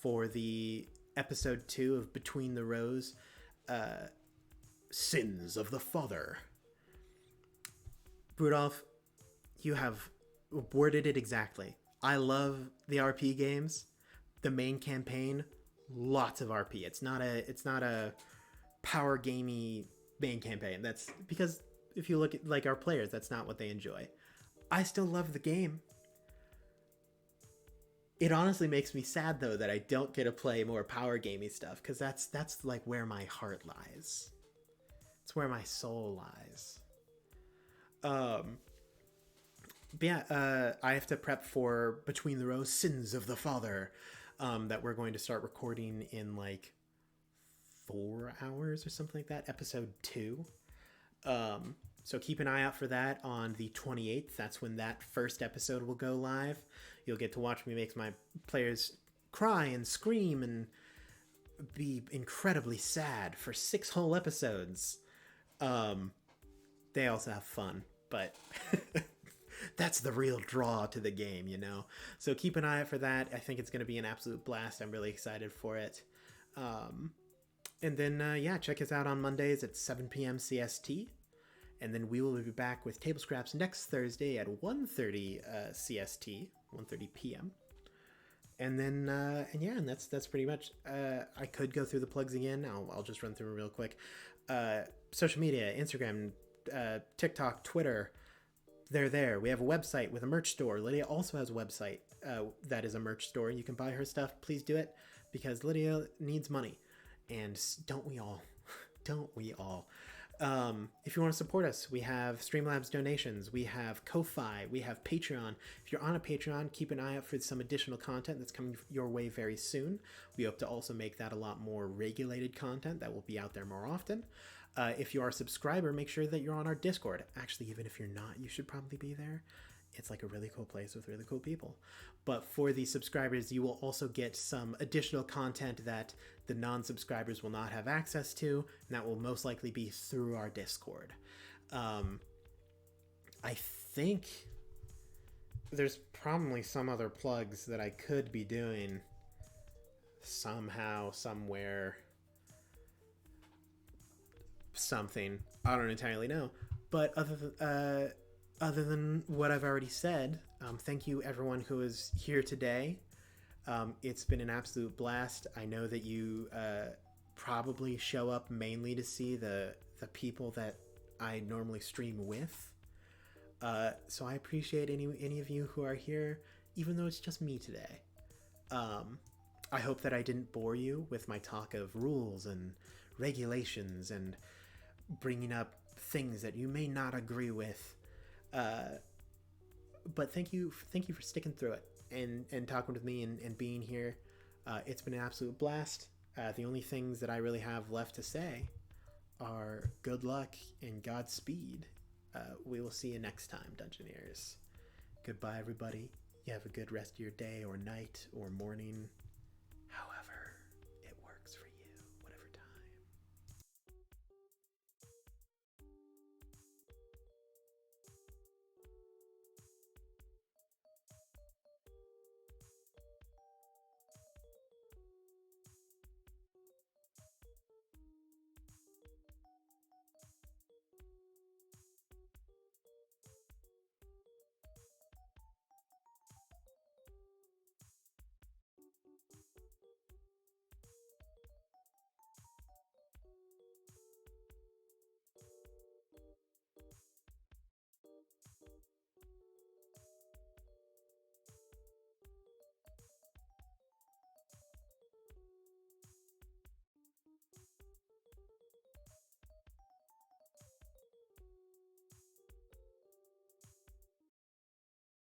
Speaker 1: for the episode 2 of Between the Rows, Sins of the Father. Rudolph, you have worded it exactly. I love the RP games. The main campaign, lots of RP. It's not a power gamey main campaign. That's because if you look at like our players, that's not what they enjoy. I still love the game. It honestly makes me sad though that I don't get to play more power gamey stuff, because that's like where my heart lies. It's where my soul lies. But yeah, I have to prep for Between the Rows, Sins of the Father, that we're going to start recording in like 4 hours or something like that. Episode 2. So keep an eye out for that on the 28th. That's when that first episode will go live. You'll get to watch me make my players cry and scream and be incredibly sad for 6 whole episodes. They also have fun, but that's the real draw to the game, you know? So keep an eye out for that. I think it's going to be an absolute blast. I'm really excited for it. And then, yeah, check us out on Mondays at 7 p.m. CST. And then we will be back with Table Scraps next Thursday at 1:30 CST, 1:30 p.m. And then, and yeah, and that's pretty much. I could go through the plugs again. I'll just run through them real quick. Social media, Instagram, TikTok, Twitter. They're there. We have a website with a merch store. Lydia also has a website that is a merch store. You can buy her stuff. Please do it, because Lydia needs money. And don't we all? Don't we all? If you want to support us, we have Streamlabs donations, we have Ko-Fi, we have Patreon. If you're on a Patreon, keep an eye out for some additional content that's coming your way very soon. We hope to also make that a lot more regulated content that will be out there more often. If you are a subscriber, make sure that you're on our Discord. Actually, even if you're not, you should probably be there. It's like a really cool place with really cool people. But for the subscribers, you will also get some additional content that the non-subscribers will not have access to, and that will most likely be through our Discord. I think there's probably some other plugs that I could be doing somehow, somewhere, something. I don't entirely know. But other than what I've already said, thank you everyone who is here today. It's been an absolute blast. I know that you probably show up mainly to see the people that I normally stream with. So I appreciate any of you who are here, even though it's just me today. I hope that I didn't bore you with my talk of rules and regulations and bringing up things that you may not agree with. But thank you for sticking through it and talking with me and being here. It's been an absolute blast. The only things that I really have left to say are good luck and godspeed. We will see you next time, Dungeoneers. Goodbye, everybody. You have a good rest of your day or night or morning.